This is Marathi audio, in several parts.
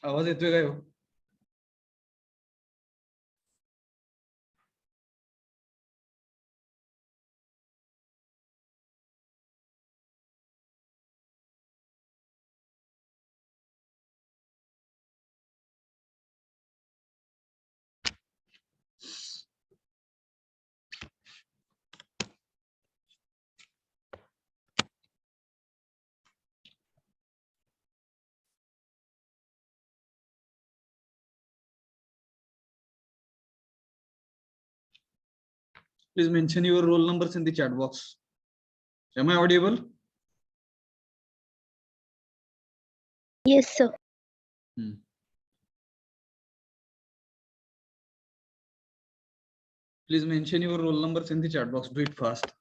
आवाज येतोय काय हो? Please mention your roll numbers in the chat box. Am I audible? Yes, sir. Please mention your roll numbers in the chat box. Do it fast.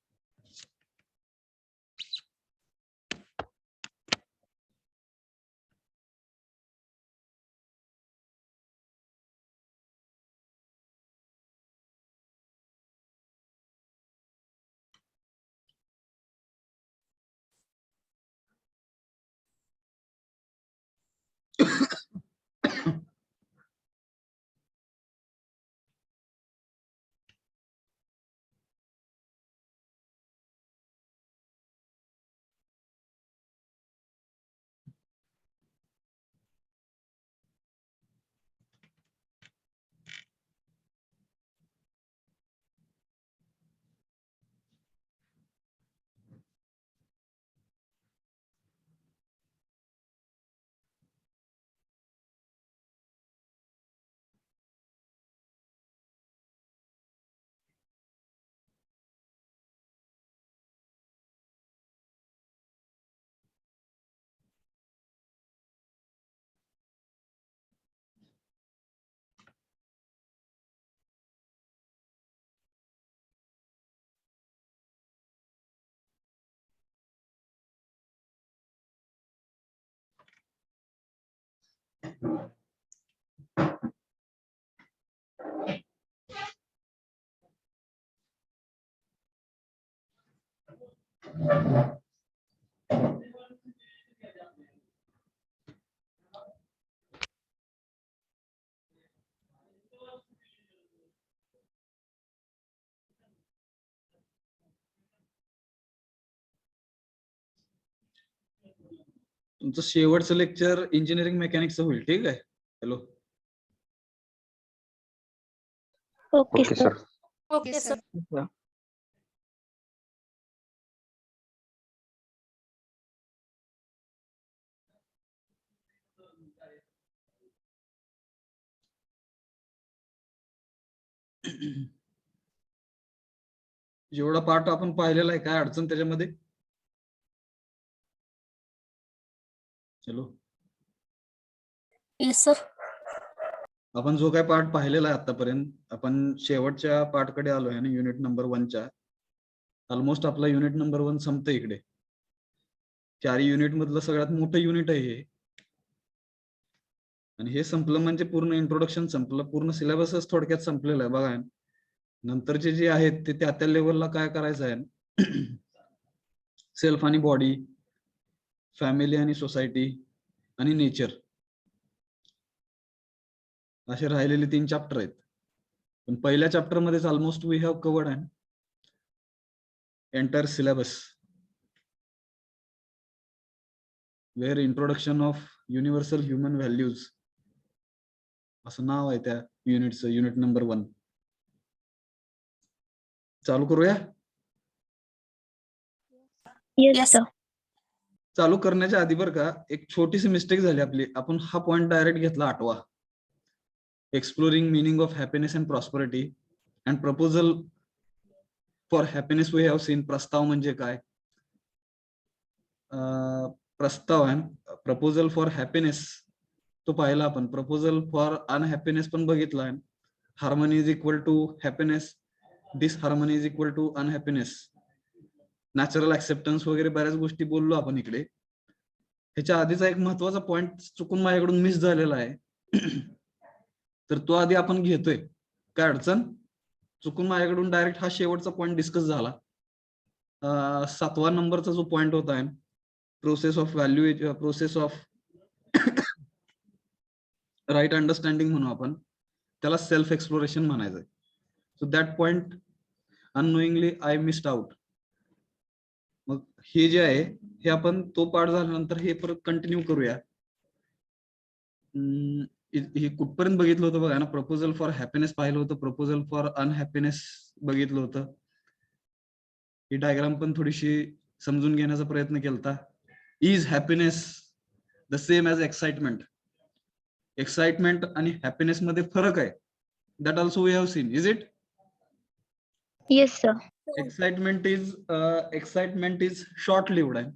तुमचं शेवटचं लेक्चर इंजिनिअरिंग मेकॅनिक्सचं होईल, ठीक आहे? Hello. Okay, Okay, sir. sir. Okay, sir. जेवढा पाठ आपण पाहिलेला आहे, काय अडचण त्याच्यामध्ये? हॅलो. Yes, sir. आपण जो काय पार्ट पाहिलेला आहे आतापर्यंत, आपण शेवटच्या पार्टकडे आलोय आणि युनिट नंबर 1च्या. ऑलमोस्ट आपला युनिट नंबर 1 संपतंय इकडे. 4 युनिट मधलं सगळ्यात मोठं युनिट आहे हे. आणि हे संपलं म्हणजे पूर्ण इंट्रोडक्शन संपलं, पूर्ण सिलेबसच थोडक्यात संपलेला आहे बघा. नंतरचे जे आहेत ते त्या लेवलला काय करायचं आहे, सेल्फ आणि बॉडी, फॅमिली आणि सोसायटी आणि नेचर, असे राहिलेले 3 चॅप्टर आहेत. पण पहिल्या चॅप्टर मध्येच almost we have covered and entire syllabus, where introduction of universal human values असं नाव आहे त्या युनिटचं, युनिट नंबर 1. चालू करूया? Yes, Yes. sir. चालू करण्याच्या आधी बरं का, एक छोटीशी मिस्टेक झाली आपली. आपण हा पॉइंट डायरेक्ट घेतला 8वा, exploring meaning of happiness and prosperity and proposal for happiness we have seen. प्रस्ताव म्हणजे काय? प्रस्ताव आहे, प्रपोजल फॉर हॅपीनेस तो पाहिला आपण, प्रपोजल फॉर अनहॅपीनेस पण बघितला आहे. Harmony is equal to happiness, disharmony is equal to unhappiness, natural acceptance वगैरे बऱ्याच गोष्टी बोललो आपण इकडे. ह्याच्या आधीचा एक महत्वाचा पॉइंट चुकून माझ्याकडून मिस झालेला आहे, तर तो आधी आपण घेतोय. काय अडचण? चुकून माझ्याकडून डायरेक्ट हा शेवटचा पॉइंट डिस्कस झाला. 7वा नंबरचा जो पॉइंट होता आहे, process of value, process of right understanding म्हणू आपण, त्याला सेल्फ एक्सप्लोरेशन म्हणायचंय. So that point unknowingly I missed out. मग हे जे आहे हे आपण तो पार्ट झाल्यानंतर हे परत कंटिन्यू करूया. हे कुठपर्यंत बघितलं होतं बघा ना, प्रपोजल फॉर हॅपीनेस पाहिलं होतं, प्रपोजल फॉर अनहॅपीनेस बघितलं होतं. ही डायग्राम पण थोडीशी समजून घेण्याचा प्रयत्न केलता. Is happiness the same as excitement? Excitement आणि हॅपीनेस मध्ये फरक आहे. That also we have seen. Is it? Yes, sir. Excitement is short lived आहे,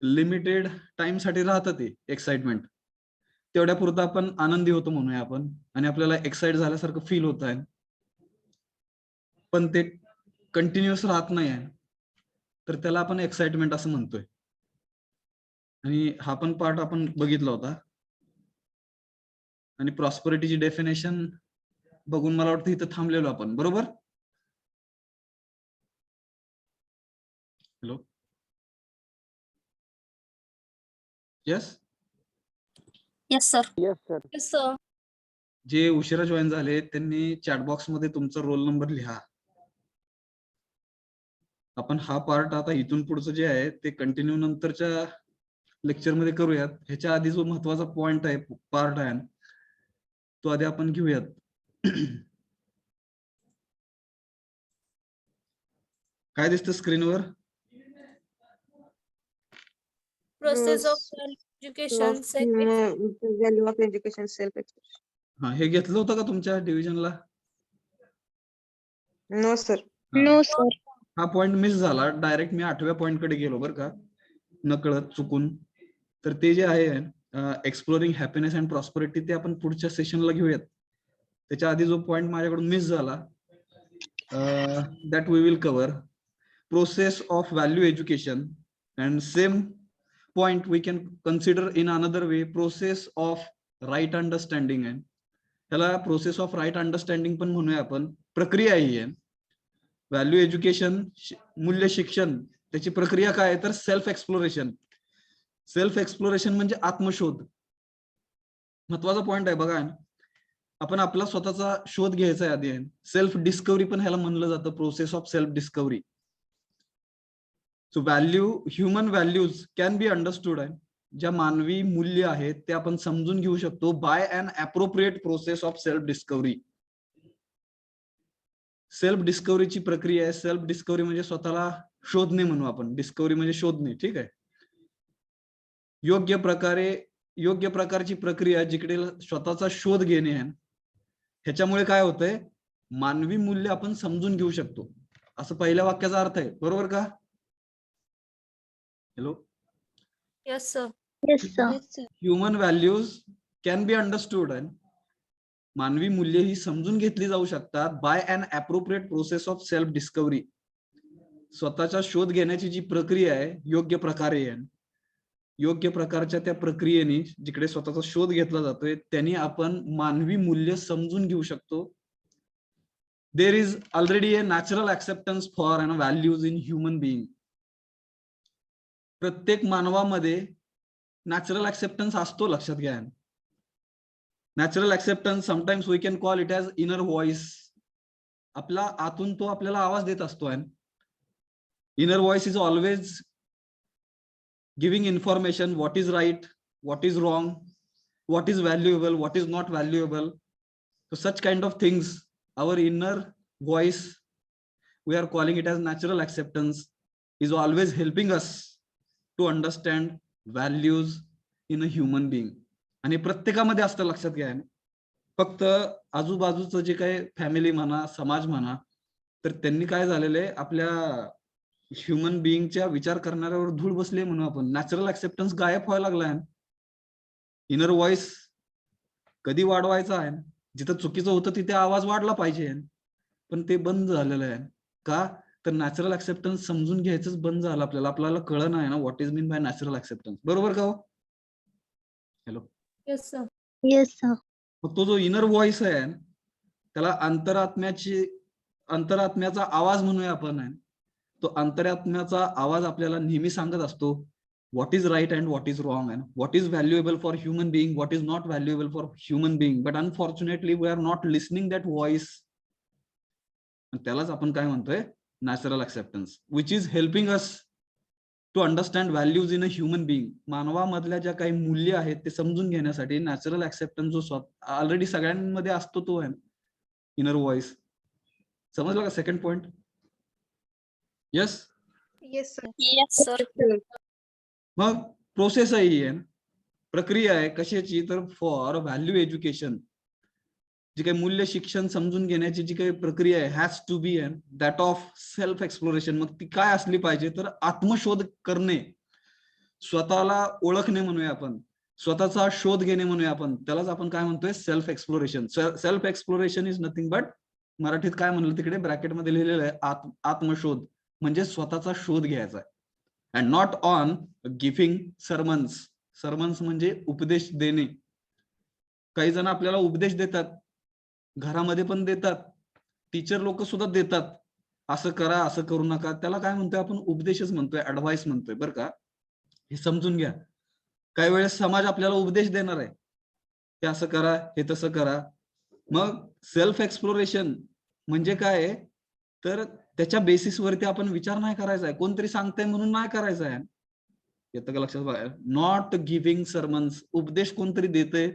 लिमिटेड टाइम साठी राहतं ते एक्साइटमेंट. तेवढ्या पुरतं आपण आनंदी होतो म्हणूया आपण, आणि आपल्याला एक्साइट झाल्यासारखं फील होत आहे, पण ते कंटिन्युअस राहत नाही आहे, तर त्याला आपण एक्साइटमेंट असं म्हणतोय. आणि हा पण पार्ट आपण बघितला होता. आणि प्रॉस्पेरिटीची डेफिनेशन बघून मला वाटतं इथं थांबलेलो आपण, बरोबर? Hello, yes. Yes, sir. Yes, sir. Yes, sir. जे उशिरा जॉईन झाले त्यांनी चॅट बॉक्स मध्ये तुमचा रोल नंबर लिहा. आपण हा पार्ट आता इथून पुढचं जे आहे ते कंटिन्यू नंतरच्या लेक्चर मध्ये करूयात. ह्याच्या आधी जो महत्वाचा पॉइंट आहे, पार्ट आहे, तो आधी आपण घेऊयात. काय दिसतं स्क्रीनवर? Process of education. Value of education, self-expression. हा, हे घेतलं होतं का तुमच्या डिव्हिजनला? No, sir. No, sir. हा पॉइंट मिस झाला. डायरेक्ट मी 8व्या पॉइंट कडे गेलो बरं का, नकळत चुकून. तर ते जे आहे एक्सप्लोरिंग हॅपीनेस अँड प्रॉस्पेरिटी, ते आपण पुढच्या सेशनला घेऊयात. त्याच्या आधी जो पॉइंट माझ्याकडून मिस झाला, that we will cover. Process of value education, and same point we can consider in another way, process of right understanding. आहे त्याला प्रोसेस ऑफ राईट अंडरस्टँडिंग पण म्हणूया आपण, प्रक्रिया ही आहे. व्हॅल्यू एज्युकेशन, मूल्य शिक्षण, त्याची प्रक्रिया काय आहे तर सेल्फ एक्सप्लोरेशन. सेल्फ एक्सप्लोरेशन म्हणजे आत्मशोध. महत्वाचा पॉइंट आहे बघा, आपण आपला स्वतःचा शोध घ्यायचा आहे आधी. आहे सेल्फ डिस्कव्हरी पण ह्याला म्हणलं जातं, process of self discovery. So value, human values can be understood. आहे ज्या मानवी मूल्य आहेत ते आपण समजून घेऊ शकतो by an appropriate process of self discovery. Self डिस्कव्हरीची प्रक्रिया आहे. सेल्फ डिस्कव्हरी म्हणजे स्वतःला शोधणे म्हणू आपण, डिस्कव्हरी म्हणजे शोधणे. ठीक आहे. योग्य प्रकारची प्रक्रिया जिकडे स्वतःचा शोध घेणे आहे. ह्याच्यामुळे काय होतंय, मानवी मूल्य आपण समजून घेऊ शकतो, असं पहिल्या वाक्याचा अर्थ आहे, बरोबर का? Hello. Yes, sir. Yes, sir. Human values can be understood. आहे मानवी मूल्य ही समजून घेतली जाऊ शकतात by an appropriate process of self discovery. स्वतःचा शोध घेण्याची जी प्रक्रिया आहे योग्य प्रकारे आहे. योग्य प्रकारच्या त्या प्रक्रियेने जिकडे स्वतःचा शोध घेतला जातोय त्यांनी आपण मानवी मूल्य समजून घेऊ शकतो. There is already a natural acceptance for and values in human being. प्रत्येक मानवामध्ये नॅचरल ऍक्सेप्टन्स असतो, लक्षात घ्या. Natural acceptance sometimes we can call it as inner voice. आपला आतून तो आपल्याला आवाज देत असतो. Inner voice is always giving information, what is right, what is wrong, what is valuable, what is not valuable. So such kind of things, our inner voice, we are calling it as natural acceptance, is always helping us to understand values in a human being. आणि प्रत्येकामध्ये असतं, लक्षात घ्या. फक्त आजूबाजूचं जे काही फॅमिली म्हणा, समाज म्हणा, तर त्यांनी काय झालेलं आहे, आपल्या ह्युमन बिईंगच्या विचार करणाऱ्यावर धूळ बसले म्हणून आपण. नॅचरल ऍक्सेप्टन्स गायब व्हायला लागलाय. इनर व्हॉइस कधी वाढवायचा आहे, जिथं चुकीचं होतं तिथे आवाज वाढला पाहिजे, पण ते बंद झालेलं आहे. का तर नॅचरल ऍक्सेप्टन्स समजून घ्यायचंच बंद झालं आपल्याला. आपल्याला कळलं नाही ना what is mean by natural acceptance, बरोबर का हो? Hello. Yes, sir. Yes, sir. मग तो जो इनर व्हॉइस आहे त्याला अंतरात्म्याचा आवाज म्हणूया आपण. आहे तो अंतरात्म्याचा आवाज आपल्याला नेहमी सांगत असतो what is right and what is wrong, and what is valuable for human being, what is not valuable for human being. But unfortunately we are not listening that voice. त्यालाच आपण काय म्हणतोय, natural acceptance, which is helping us to understand values in a human being. मानवामधल्या ज्या काही मूल्य आहेत ते समजून घेण्यासाठी नॅचरल ऍक्सेप्टन्स जो ऑलरेडी सगळ्यांमध्ये असतो तो आहे, इनर व्हॉइस. समजलं का second point? Yes. Yes, sir. Yes, sir. मग प्रोसेस आहे ही आहे, प्रक्रिया आहे कशाची, तर फॉर व्हॅल्यू एज्युकेशन, जी काही मूल्य शिक्षण समजून घेण्याची जी काही प्रक्रिया आहे, has to be and that of self exploration. मग ती काय असली पाहिजे, तर आत्मशोध करणे, स्वतःला ओळखणे म्हणूया आपण, स्वतःचा शोध घेणे म्हणूया आपण, त्यालाच आपण काय म्हणतोय, self exploration. Self exploration is nothing but, मराठीत काय म्हणलं तिकडे ब्रॅकेटमध्ये लिहिलेलं आहे, आत्मशोध, म्हणजे स्वतःचा शोध घ्यायचा आहे. And not on giving sermons. Sermons म्हणजे उपदेश देणे. काही जण आपल्याला उपदेश देतात, घरामध्ये पण देतात, टीचर लोक सुद्धा देतात, असं करा असं करू नका, त्याला काय म्हणतोय आपण, उपदेशच म्हणतोय, ऍडवाइस म्हणतोय. बरं का, हे समजून घ्या. काही वेळेस समाज आपल्याला उपदेश देणार आहे, हे असं करा, हे तसं करा. मग सेल्फ एक्सप्लोरेशन म्हणजे काय, तर त्याच्या बेसिसवरती आपण विचार नाही करायचा आहे, कोणतरी सांगतंय म्हणून नाही करायचा आहे. येतं का लक्षात बघा? नॉट गिव्हिंग सर्मन्स, उपदेश कोणतरी देते,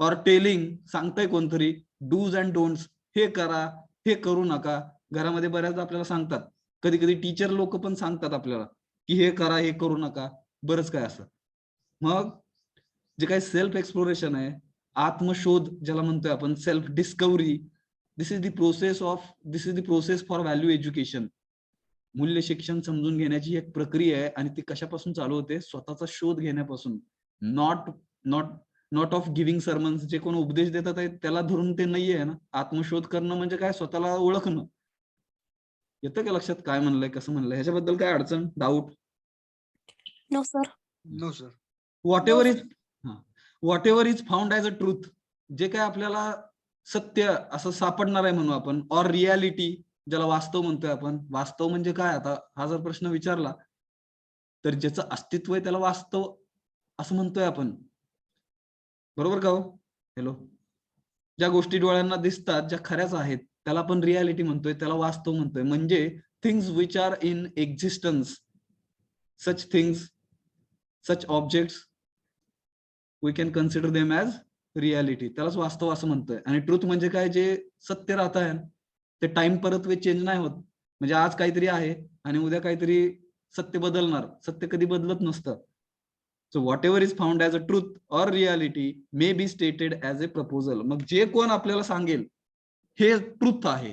ऑर टेलिंग, सांगतंय कोणतरी, डूज अँड डोंट्स, हे करा हे करू नका. घरामध्ये बऱ्याचदा आपल्याला सांगतात, कधी कधी टीचर लोक पण सांगतात आपल्याला की हे करा हे करू नका, बरंच काय असं. मग जे काही सेल्फ एक्सप्लोरेशन आहे, आत्मशोध ज्याला म्हणतोय आपण, self discovery, this is the process for value education. मूल्य शिक्षण समजून घेण्याची एक प्रक्रिया आहे, आणि ती कशापासून चालू होते, स्वतःचा शोध घेण्यापासून. नॉट ऑफ गिव्हिंग सर्मन्स, जे कोण उपदेश देतात आहेत त्याला धरून ते नाहीये ना. आत्मशोध करणं म्हणजे काय, स्वतःला ओळखणं. येतं का लक्षात काय म्हणलंय, कसं म्हणलंय, ह्याच्याबद्दल काय अडचण, doubt? No, sir. No, sir. What ever is found as a truth, जे काय आपल्याला सत्य असं सापडणार आहे म्हणू आपण, ऑर रियालिटी, ज्याला वास्तव म्हणतोय आपण. वास्तव म्हणजे काय, आता हा जर प्रश्न विचारला तर ज्याचं अस्तित्व आहे त्याला वास्तव असं म्हणतोय आपण, बरोबर का हो? हॅलो, ज्या गोष्टी डोळ्यांना दिसतात, ज्या खऱ्याच आहेत, त्याला आपण रियालिटी म्हणतोय, त्याला वास्तव म्हणतोय. म्हणजे things which are in existence, such things, such objects, we can consider them as reality, त्यालाच वास्तव असं म्हणतोय. आणि ट्रूथ म्हणजे काय, जे सत्य राहत आहे, ते टाइम परत वे चेंज नाही होत. म्हणजे आज काहीतरी आहे आणि उद्या काहीतरी सत्य बदलणार, सत्य कधी बदलत नसतं. So what ever is found as a truth or reality may be stated as a proposal. मग जे कोण आपल्याला सांगेल हे ट्रूथ आहे,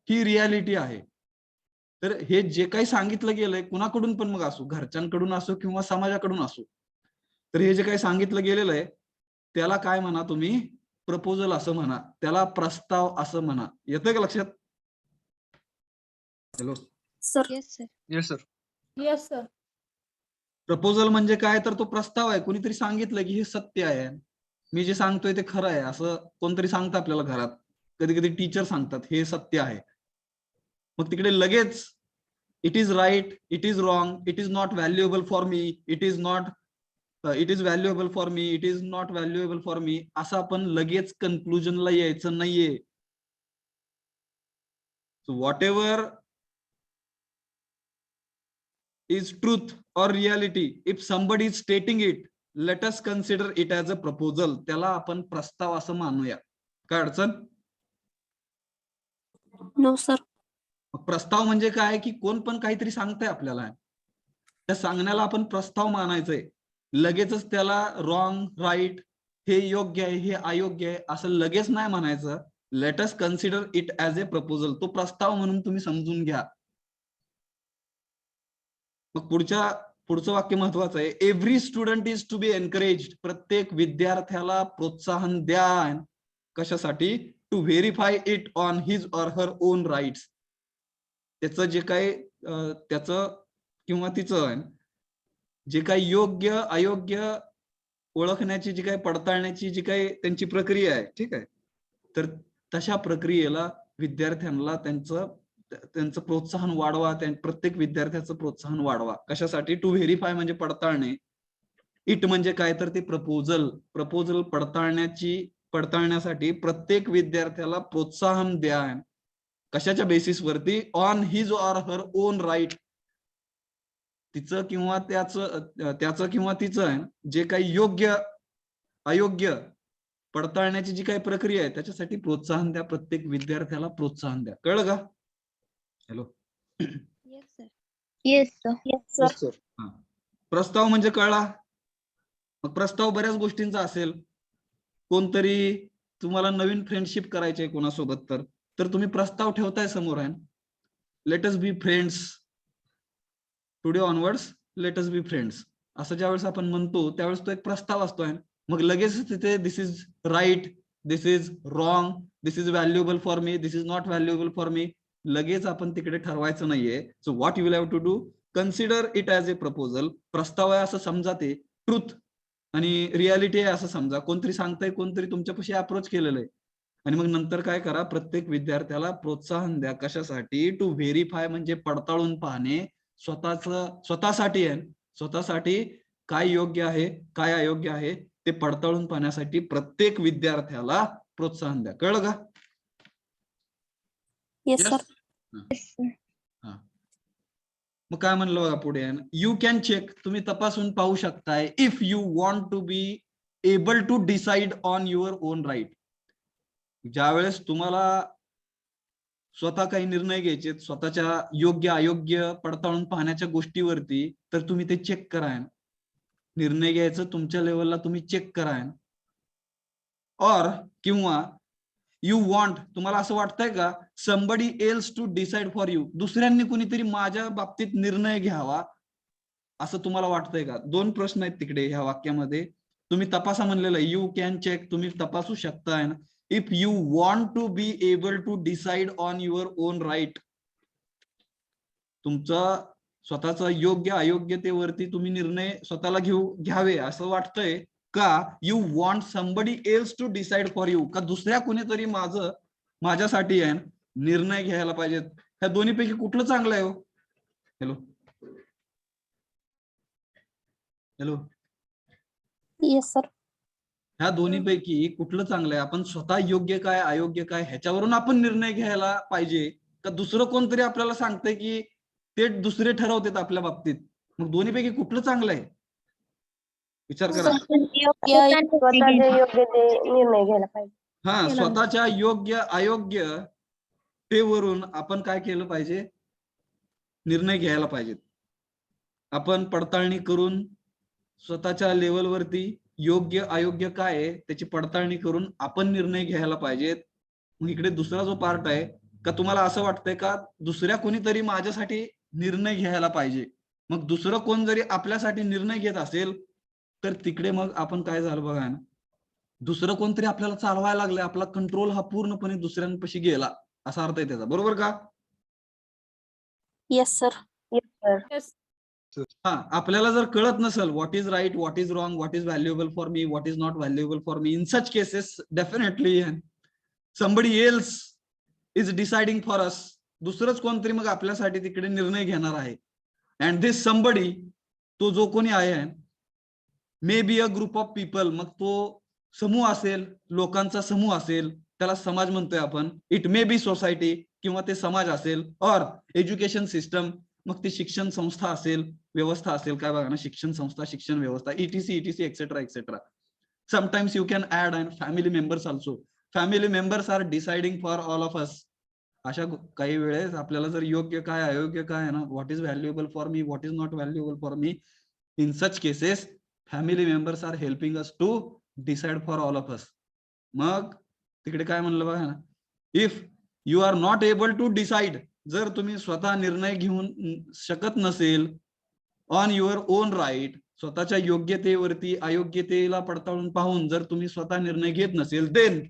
ही रियालिटी आहे, तर हे जे काही सांगितलं गेलंय कुणाकडून पण मग असो, घरच्यांकडून असो किंवा समाजाकडून असो, तर हे जे काही सांगितलं गेलेलं आहे त्याला काय म्हणा तुम्ही, प्रपोजल असं म्हणा, त्याला प्रस्ताव असं म्हणा. येतंय का लक्षात? Hello Sir. Yes, sir. Yes, sir. Yes, sir. Proposal म्हणजे काय, तर तो प्रस्ताव आहे. कोणीतरी सांगितलं की हे सत्य आहे, मी जे सांगतोय ते खरं आहे, असं कोणतरी सांगतं आपल्याला घरात, कधी कधी टीचर सांगतात हे सत्य आहे. मग तिकडे लगेच it is right, it is wrong, it is not valuable for me, it is valuable for me, it is not valuable for me, असं आपण लगेच कन्क्लुजनला यायचं नाहीये. So whatever is truth or reality, if somebody is stating it, let us consider it as a proposal. त्याला आपण प्रस्ताव असं मानूया. काय अडचण? No, sir. प्रस्ताव म्हणजे काय, की कोण पण काहीतरी सांगतंय आपल्याला, त्या सांगण्याला आपण प्रस्ताव मानायचंय. लगेचच त्याला रॉंग, राईट, हे योग्य आहे, हे अयोग्य आहे, असं लगेच नाही म्हणायचं. Let us consider it as a proposal. तो प्रस्ताव म्हणून तुम्ही समजून घ्या. मग पुढचं वाक्य महत्वाचं आहे. Every student is to be encouraged. प्रत्येक विद्यार्थ्याला प्रोत्साहन द्या. कशासाठी? To verify it on his or her own rights. त्याचं जे काही त्याचं किंवा तिचं जे काही योग्य अयोग्य ओळखण्याची, जी काही पडताळण्याची जी काही त्यांची प्रक्रिया आहे, ठीक आहे, तर तशा प्रक्रियेला विद्यार्थ्यांना त्यांचं प्रोत्साहन वाढवा, प्रत्येक विद्यार्थ्याचं प्रोत्साहन वाढवा. कशासाठी? टू व्हेरीफाय म्हणजे पडताळणे. इट म्हणजे काय तर ते प्रपोजल पडताळण्यासाठी प्रत्येक विद्यार्थ्याला प्रोत्साहन द्या. कशाच्या बेसिसवरती? On his or her own right. तिचं किंवा त्याचं किंवा तिचं जे काही योग्य अयोग्य पडताळण्याची जी काही प्रक्रिया आहे त्याच्यासाठी प्रोत्साहन द्या. प्रत्येक विद्यार्थ्याला प्रोत्साहन द्या. कळलं का? Hello. Yes sir. Yes, sir. प्रस्ताव म्हणजे कळला. मग प्रस्ताव बऱ्याच गोष्टींचा असेल. कोणतरी तुम्हाला नवीन फ्रेंडशिप करायची आहे कोणासोबत, तर तुम्ही प्रस्ताव ठेवताय समोर आहे. Let us be friends. Today onwards let us be friends. असं ज्यावेळेस आपण म्हणतो त्यावेळेस तो एक प्रस्ताव असतोय. मग लगेच तिथे this is right, this is wrong, this is valuable for me, this is not valuable for me. लगेच आपण तिकडे ठरवायचं नाहीये. So what you will have to do, consider it as a proposal. प्रस्ताव आहे असं समजा, ते ट्रुथ आणि रियालिटी आहे असं समजा. कोणतरी सांगताय, कोणतरी तुमच्यापाशी अप्रोच केलेलं आहे. आणि मग नंतर काय करा, प्रत्येक विद्यार्थ्याला प्रोत्साहन द्या. कशासाठी? टू व्हेरीफाय म्हणजे पडताळून पाहणे. स्वतःसाठी आहे. स्वतःसाठी काय योग्य आहे, काय अयोग्य आहे ते पडताळून पाहण्यासाठी प्रत्येक विद्यार्थ्याला प्रोत्साहन द्या. कळलं का? Yes, sir. मग काय म्हणलं बघा पुढे, यू कॅन चेक, तुम्ही तपासून पाहू शकताय. If you want to be able to decide on your own right. ज्यावेळेस तुम्हाला स्वतः काही निर्णय घ्यायचे, स्वतःच्या योग्य अयोग्य पडताळून पाहण्याच्या गोष्टीवरती, तर तुम्ही ते चेक करा. निर्णय घ्यायचं तुमच्या लेवलला तुम्ही चेक करा. और किंवा यू वॉन्ट, तुम्हाला असं वाटतंय का somebody else to decide for you, दुसऱ्यांनी कुणीतरी माझ्या बाबतीत निर्णय घ्यावा असं तुम्हाला वाटतंय का? दोन प्रश्न आहेत तिकडे ह्या वाक्यामध्ये. तुम्ही तपासा म्हणलेलं, यू कॅन चेक, तुम्ही तपासू शकताय. If you want to be able to decide on your own right, तुमचा स्वतःचा योग्य अयोग्यतेवरती तुम्ही निर्णय स्वतःला घ्यावे असं वाटतंय का? You want somebody else to decide for you, का दुसऱ्या कुणीतरी माझ्यासाठी आहे निर्णय घ्यायला पाहिजेत? ह्या दोन्हीपैकी कुठलं चांगलं आहे हो? Hello hello. Yes, sir. ह्या दोन्हीपैकी कुठलं चांगलं आहे? आपण स्वतः योग्य काय अयोग्य काय ह्याच्यावरून आपण निर्णय घ्यायला पाहिजे, का दुसरं कोणतरी आपल्याला सांगतंय की ते दुसरे ठरवतात आपल्या बाबतीत? मग दोन्हीपैकी कुठलं चांगलं आहे? विचार करा. स्वतःचे योग्य ते निर्णय घ्यायला पाहिजे. हा, स्वतःच्या योग्य अयोग्य तेवरून आपण काय केलं पाहिजे? निर्णय घ्यायला पाहिजेत. आपण पडताळणी करून स्वतःच्या लेवलवरती योग्य अयोग्य काय आहे त्याची पडताळणी करून आपण निर्णय घ्यायला पाहिजेत. मग इकडे दुसरा जो पार्ट आहे, का तुम्हाला असं वाटतंय का दुसऱ्या कोणीतरी माझ्यासाठी निर्णय घ्यायला पाहिजे? मग दुसरं कोण जरी आपल्यासाठी निर्णय घेत असेल तर तिकडे मग आपण काय झालं बघा ना, दुसरं कोणतरी आपल्याला चालवायला लागलं, आपला कंट्रोल हा पूर्णपणे दुसऱ्यांपाशी गेला असा अर्थ आहे त्याचा. बरोबर का? Yes, sir. Yes. हा, आपल्याला जर कळत नसेल what is right, what is wrong, what is valuable for me, what is not valuable for me, in such cases definitely somebody else is deciding for us. दुसरंच कोणतरी मग आपल्यासाठी तिकडे निर्णय घेणार आहे. अँड दिस समबडी, तो जो कोणी आहे, may be a group of people, मग तो समूह असेल, लोकांचा समूह असेल, त्याला समाज म्हणतोय आपण. इट मे बी सोसायटी, किंवा ते समाज असेल, और एज्युकेशन सिस्टम, मग ती शिक्षण संस्था असेल, व्यवस्था असेल, काय बघा ना, शिक्षण संस्था, शिक्षण व्यवस्था, ETC ETC et cetera et cetera. Sometimes you can add and family members also. Family members are deciding for all of us. अशा काही वेळेस आपल्याला जर योग्य काय अयोग्य काय आहे ना, what is valuable for me, what is not valuable for me, in such cases family members are helping us to decide for all of us. मग तिकडे काय म्हणलं बघा ना, if you are not able to decide, जर तुम्ही स्वतः निर्णय घेऊन शकत नसेल ऑन युअर ओन राईट, स्वतःच्या योग्यतेवरती अयोग्यतेला पडताळून पाहून जर तुम्ही स्वतः निर्णय घेत नसेल, देन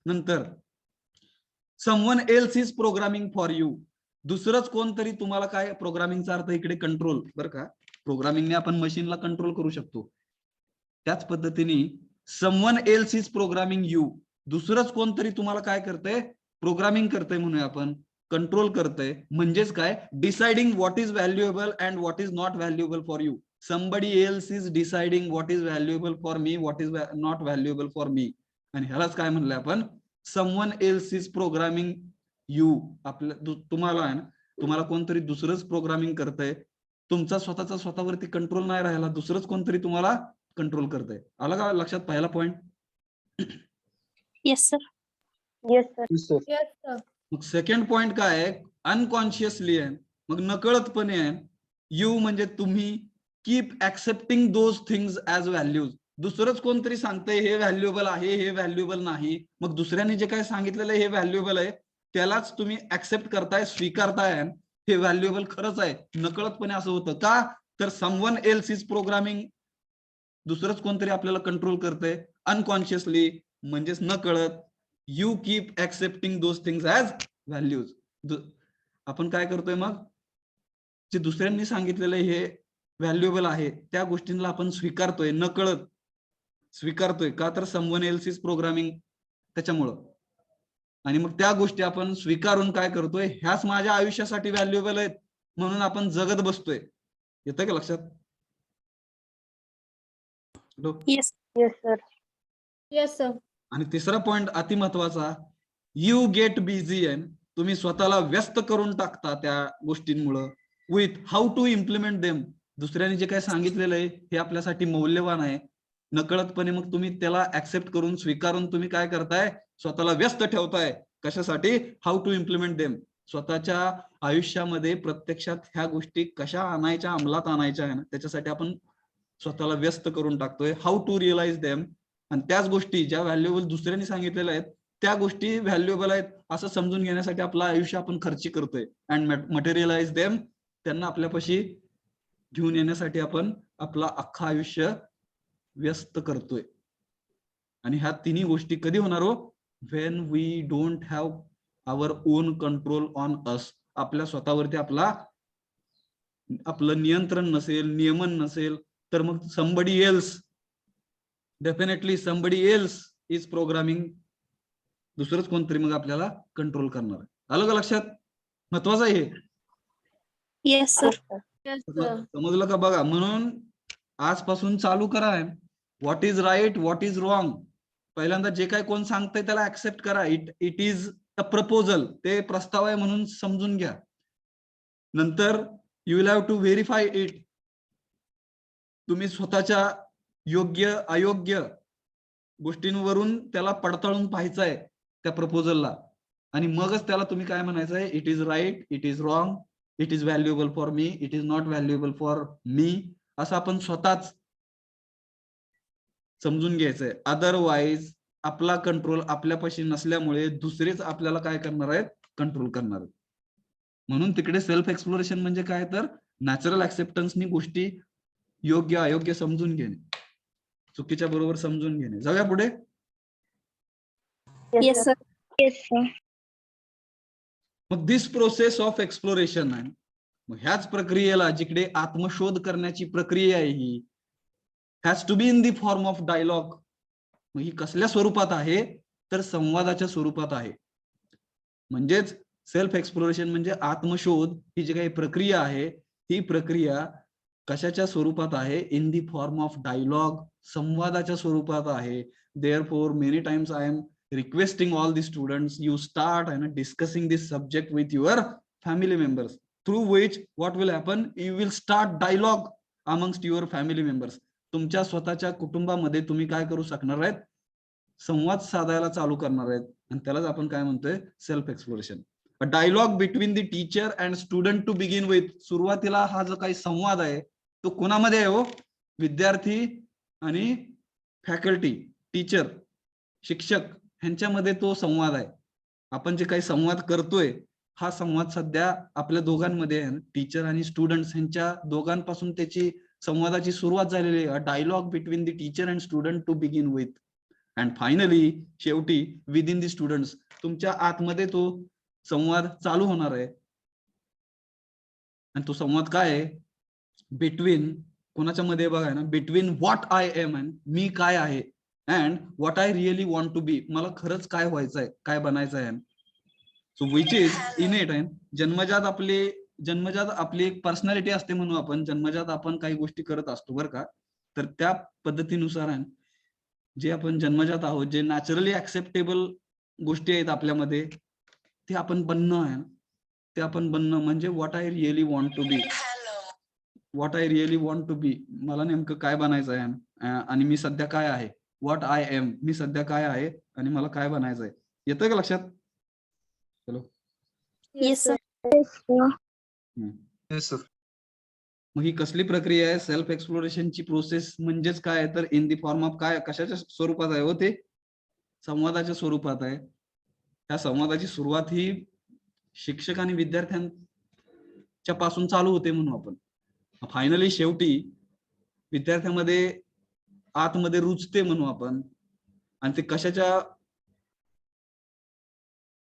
नंतर someone else is programming for you, दुसरंच कोणतरी तुम्हाला, काय प्रोग्रामिंगचा अर्थ इकडे कंट्रोल, बरं का, प्रोग्रामिंगने आपण मशीनला कंट्रोल करू शकतो. त्याच पद्धतीने someone else is programming you, दुसरंच कोणतरी तुम्हाला काय करतंय, प्रोग्रामिंग करतंय म्हणूया आपण. कंट्रोल करतंय. म्हणजेच काय, deciding what is valuable and what is not valuable for you. Somebody else is deciding what is valuable for me, what is not valuable for मी. आणि ह्यालाच काय म्हणलंय आपण, someone else is programming you. तुम्हाला आहे ना, तुम्हाला कोणतरी दुसरंच प्रोग्रामिंग करतंय. तुमचा स्वतःचा स्वतःवरती कंट्रोल नाही राहिला, दुसरंच कोणतरी तुम्हाला कंट्रोल करतंय. आलं का लक्षात पहिला point? Yes sir. Yes sir. Yes sir. मग सेकंड पॉइंट काय आहे, अनकॉन्शियसली आहे, मग नकळतपणे आहे. यू म्हणजे तुम्ही keep accepting those things as values. दुसरंच कोणतरी सांगतंय हे व्हॅल्युएबल आहे, हे व्हॅल्युएबल नाही, मग दुसऱ्याने जे काय सांगितलेलं हे व्हॅल्युएबल आहे त्यालाच तुम्ही ऍक्सेप्ट करताय, स्वीकारताय. हे व्हॅल्युएबल खरंच आहे. नकळतपणे असं होतं का, तर समवन एल्स इज प्रोग्रामिंग, दुसरंच कोणतरी आपल्याला कंट्रोल करतंय. अनकॉन्शियसली म्हणजेच नकळत, you keep accepting those things as values. आपण काय करतोय मग, जे दुसऱ्यांनी सांगितलेलं हे व्हॅल्युएबल आहे त्या गोष्टींना आपण स्वीकारतोय, नकळत स्वीकारतोय. का, तर समवन एल्स इज प्रोग्रामिंग, त्याच्यामुळं. आणि मग त्या गोष्टी आपण स्वीकारून काय करतोय, ह्याच माझ्या आयुष्यासाठी व्हॅल्युएबल आहेत म्हणून आपण जगत बसतोय. येतं का लक्षात? Yes. Yes sir. Yes sir. आणि तिसरा पॉइंट अति महत्वाचा, यू गेट बिझी. आहे तुम्ही स्वतःला व्यस्त करून टाकता त्या गोष्टींमुळं, with how to implement them. दुसऱ्याने जे काय सांगितलेलं आहे हे आपल्यासाठी मौल्यवान आहे. नकळतपणे मग तुम्ही त्याला ऍक्सेप्ट करून, स्वीकारून तुम्ही काय करताय, स्वतःला व्यस्त ठेवताय. कशासाठी, हाऊ टू इम्प्लिमेंट देम. स्वतःच्या आयुष्यामध्ये प्रत्यक्षात ह्या गोष्टी कशा आणायच्या, अंमलात आणायच्या आहे ना, त्याच्यासाठी आपण स्वतःला व्यस्त करून टाकतोय. How to realise them. आणि त्याच गोष्टी ज्या व्हॅल्युएबल दुसऱ्यांनी सांगितलेल्या आहेत त्या गोष्टी व्हॅल्युएबल आहेत असं समजून घेण्यासाठी आपलं आयुष्य आपण खर्ची करतोय. अँड मटेरियलाइज देम, त्यांना आपल्यापाशी घेऊन येण्यासाठी आपण आपलं अख्खं आयुष्य व्यस्त करतोय. आणि ह्या तिन्ही गोष्टी कधी होणार हो, when we don't have our own control on us. आपल्या स्वतःवरती आपलं नियंत्रण नसेल, नियमन नसेल, तर मग somebody else, definitely somebody else is programming, दुसरंच कोणतरी मग आपल्याला कंट्रोल करणार आहे. आलं का लक्षात? महत्वाचं आहे हे. Yes sir. समजलं का? बघा, म्हणून आजपासून चालू करा. What is right, what is wrong. पहिल्यांदा जे काय कोण सांगतंय त्याला ऍक्सेप्ट करा. इट इज अ प्रपोजल, ते प्रस्ताव आहे म्हणून समजून घ्या. नंतर you will have to verify it. तुम्ही स्वतःच्या योग्य अयोग्य गोष्टींवरून त्याला पडताळून पाहायचंय त्या प्रपोजलला. आणि मगच त्याला तुम्ही काय म्हणायचंय, it is right, it is wrong, it is valuable for me, it is not valuable for me, असं आपण स्वतःच समजून घ्यायचंय. अदरवाईज आपला कंट्रोल आपल्यापाशी नसल्यामुळे दुसरेच आपल्याला काय करणार आहेत, कंट्रोल करणार आहेत. म्हणून तिकडे सेल्फ एक्सप्लोरेशन म्हणजे काय, तर नॅचरल ऍक्सेप्टन्सनी गोष्टी योग्य अयोग्य समजून घेणे, चुकीच्या बरोबर समजून घेणे. जाऊया पुढे. Yes sir. Yes sir. मग दिस प्रोसेस ऑफ एक्सप्लोरेशन आहे. मग ह्याच प्रक्रियेला, जिकडे आत्मशोध करण्याची प्रक्रिया आहे ही, has to be in the form of dialogue. मग ही कसल्या स्वरूपात आहे, तर संवादाच्या स्वरूपात आहे. म्हणजेच सेल्फ एक्सप्लोरेशन म्हणजे आत्मशोध ही जी काही प्रक्रिया आहे, ही प्रक्रिया कशाच्या स्वरूपात आहे, in the form of dialogue, संवादाच्या स्वरूपात आहे. Therefore many times I am requesting all the students, you start and discussing this subject with your family members, through which what will happen, you will start dialogue amongst your family members. तुमच्या स्वतःच्या कुटुंबामध्ये तुम्ही काय करू शकणार आहेत, संवाद साधायला चालू करणार आहेत. आणि त्यालाच आपण काय म्हणतोय, self exploration. A dialogue between the teacher and student to begin with. सुरुवातीला हा जो काही संवाद आहे तो कोणामध्ये आहे हो, विद्यार्थी आणि फॅकल्टी, टीचर, शिक्षक ह्यांच्यामध्ये तो संवाद आहे. आपण जे काही संवाद करतोय हा संवाद सध्या आपल्या दोघांमध्ये आहे, टीचर आणि स्टुडंट्स ह्यांच्या दोघांपासून त्याची संवादाची सुरुवात झालेली आहे. Dialogue between the teacher and student to begin with. And finally, शेवटी, विदिन द स्टुडंट्स, तुमच्या आतमध्ये तो संवाद चालू होणार आहे. आणि तो संवाद काय आहे, बिटवीन, कोणाच्या मध्ये बघा ना, बिटवीन व्हॉट आय एम, मी काय आहे, and what I really want to be, मला खरंच काय व्हायचंय, काय बनायचं आहे. सो विच इज इनेट आहे. जन्मजात आपली एक पर्सनॅलिटी असते म्हणून आपण जन्मजात आपण काही गोष्टी करत असतो बरं का. तर त्या पद्धतीनुसार आहे जे आपण जन्मजात आहोत, जे नॅचरली ऍक्सेप्टेबल गोष्टी आहेत आपल्यामध्ये, ते आपण बनणं आहे. ते आपण बनणं म्हणजे what I really want to be. What I really want to be, मला नेमकं काय बनायचं आहे आणि मी सध्या काय आहे. व्हॉट आय एम, मी सध्या काय आहे आणि मला काय बनायचं आहे. येतंय का लक्षात? Hello. Yes, sir. Yes, sir. मग ही कसली प्रक्रिया आहे? सेल्फ एक्सप्लोरेशनची प्रोसेस म्हणजेच काय तर इन दी फॉर्म ऑफ काय, कशाच्या स्वरूपात आहे हो? ते संवादाच्या स्वरूपात आहे. त्या संवादाची सुरुवात ही शिक्षक आणि विद्यार्थ्यांच्या पासून चालू होते म्हणून आपण. फायनली शेवटी विद्यार्थ्यामध्ये आतमध्ये रुजते म्हणू आपण. आणि ते कशाच्या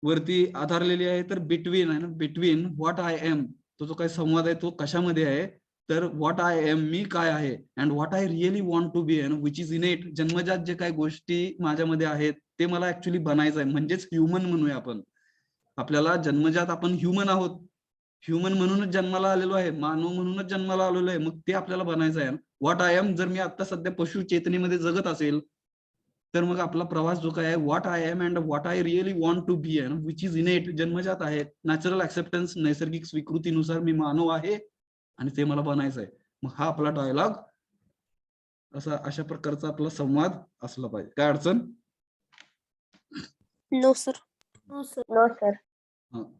वरती आधारलेली आहे तर बिटवीन आहे ना, बिटवीन व्हॉट आय एम. तो जो काही संवाद आहे तो कशामध्ये आहे तर व्हॉट आय एम, मी काय आहे, and what I really want to be, which is innate. जन्मजात जे काही गोष्टी माझ्यामध्ये आहेत ते मला ऍक्च्युली बनायचं आहे. म्हणजेच ह्युमन म्हणूया आपण. आपल्याला जन्मजात आपण ह्युमन आहोत. ह्युमन म्हणूनच जन्माला आलेलो आहे, मानव म्हणूनच जन्माला आलेलो आहे. मग ते आपल्याला बनायचं आहे. व्हॉट आय एम, जर मी आता सध्या पशु चेतनेमध्ये जगत असेल तर मग आपला प्रवास जो काय आहे what I am and what I really want to be आहे, विच इज इनेट, जन्मजात आहे. नॅचरल ऍक्सेप्टन्स, नैसर्गिक स्वीकृतीनुसार मी मानव आहे आणि ते मला बनायचं आहे. मग हा आपला डायलॉग अशा प्रकारचा आपला संवाद असला पाहिजे. काय अडचण? No, sir. No, sir.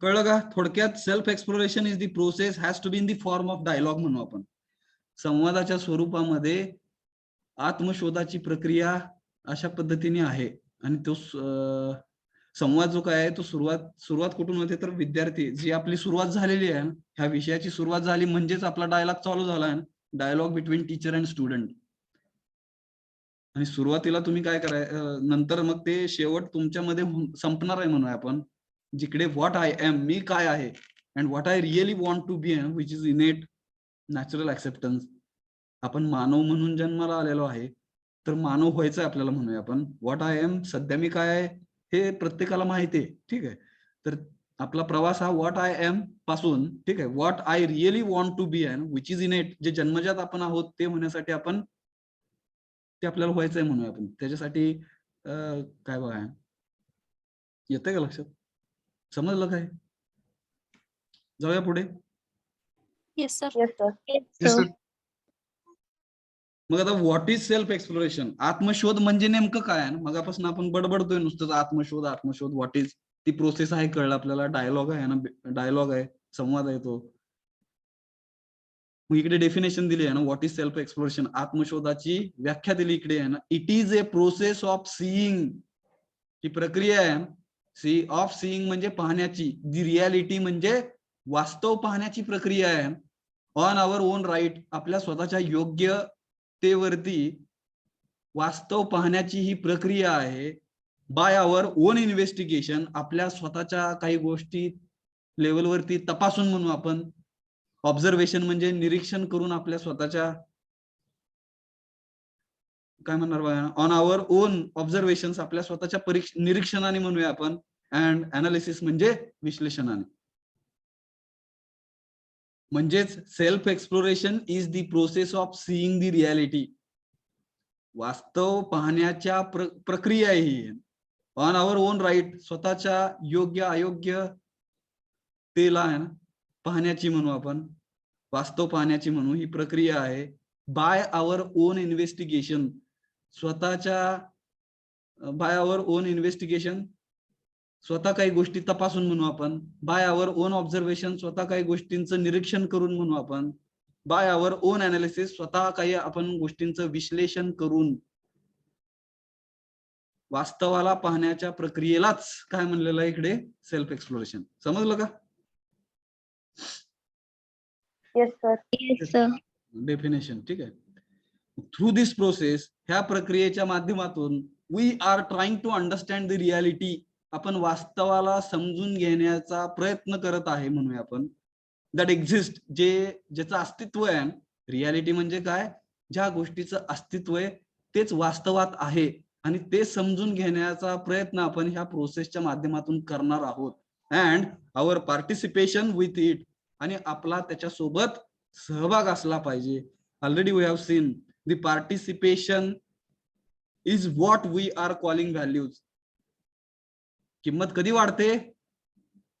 कळलं का? थोडक्यात self exploration is the process has to be in the form of dialogue म्हणू आपण. संवादाच्या स्वरूपामध्ये आत्मशोधाची प्रक्रिया अशा पद्धतीने आहे. आणि तो संवाद जो काय आहे तो सुरुवात कुठून होते तर विद्यार्थी, जी आपली सुरुवात झालेली आहे ह्या विषयाची सुरुवात झाली म्हणजेच आपला डायलॉग चालू झाला आहे. Dialogue between teacher and student. आणि सुरुवातीला तुम्ही काय नंतर मग ते शेवट तुमच्यामध्ये संपणार आहे म्हणूया आपण, जिकडे व्हॉट आय एम, मी काय आहे, and what I really want to be, which is innate natural acceptance. आपण मानव म्हणून जन्माला आलेलो आहे तर मानव व्हायचं आहे आपल्याला म्हणूया आपण. व्हॉट आय एम, सध्या मी काय आहे हे प्रत्येकाला माहिती आहे. ठीक आहे. तर आपला प्रवास हा व्हॉट आय एम पासून, ठीक आहे, what I really want to be आहे, विच इज इनेट, जे जन्मजात आपण आहोत ते होण्यासाठी आपण ते आपल्याला व्हायचंय म्हणूया आपण. त्याच्यासाठी काय बघा, येतंय का लक्षात? समजलं काय? जाऊया पुढे. Yes, sir. Yes, sir. Yes, sir. मग आता व्हॉट इज सेल्फ एक्सप्लोरेशन, आत्मशोध म्हणजे नेमकं काय आहे? मगापासून आपण बडबडतोय नुसतंच आत्मशोध आत्मशोध. व्हॉट इज, ती प्रोसेस आहे कळलं आपल्याला. डायलॉग आहे ना, डायलॉग आहे, संवाद आहे तो. मग इकडे डेफिनेशन दिली आहे ना, व्हॉट इज सेल्फ एक्सप्लोरेशन. आत्मशोधाची व्याख्या दिली इकडे आहे ना. It is a process of seeing, ही प्रक्रिया आहे ऑफ सीइंग म्हणजे पाहण्याची, दी रियालिटी म्हणजे वास्तव पाहण्याची प्रक्रिया आहे. ऑन आवर ओन राईट, आपल्या स्वतःच्या योग्यतेवरती वास्तव पाहण्याची ही प्रक्रिया आहे. बाय आवर ओन इन्व्हेस्टिगेशन, आपल्या स्वतःच्या काही गोष्टी लेवलवरती तपासून म्हणू आपण. ऑब्झर्वेशन म्हणजे निरीक्षण करून आपल्या स्वतःच्या, काय म्हणणार बघा, ऑन आवर ओन ऑब्झर्वेशन, आपल्या स्वतःच्या निरीक्षणाने म्हणूया आपण. अँड अनालिसिस म्हणजे विश्लेषणाने. म्हणजेच self exploration is the process of seeing the reality, वास्तव पाहण्याच्या प्रक्रिया ही. ऑन आवर ओन राईट, स्वतःच्या योग्य अयोग्य तेला पाहण्याची म्हणू आपण, वास्तव पाहण्याची म्हणू, ही प्रक्रिया आहे. By our own investigation, by our own investigation, स्वतः काही गोष्टी तपासून म्हणू आपण. बाय आवर ओन ऑब्झर्वेशन, स्वतः काही गोष्टींचं निरीक्षण करून म्हणू आपण. बाय आवर ओन अनालिसिस, स्वतः काही आपण गोष्टींचं विश्लेषण करून. वास्तवाला पाहण्याच्या प्रक्रियेलाच काय म्हणलेलं आहे इकडे, सेल्फ एक्सप्लोरेशन. समजलं का? Yes, sir. Yes, sir. Definition. ठीक आहे. थ्रू दिस प्रोसेस, ह्या प्रक्रियेच्या माध्यमातून, we are trying to understand the reality, आपण वास्तवाला समजून घेण्याचा प्रयत्न करत आहे म्हणूया आपण. दॅट एक्झिस्ट, ज्याचं अस्तित्व आहे. रियालिटी म्हणजे काय, ज्या गोष्टीचं अस्तित्व आहे तेच वास्तवात आहे आणि ते समजून घेण्याचा प्रयत्न आपण ह्या प्रोसेसच्या माध्यमातून करणार आहोत. And our participation with it, आणि आपला त्याच्यासोबत सहभाग असला पाहिजे. Already we have seen the participation is what we are calling values. किंमत कधी वाढते?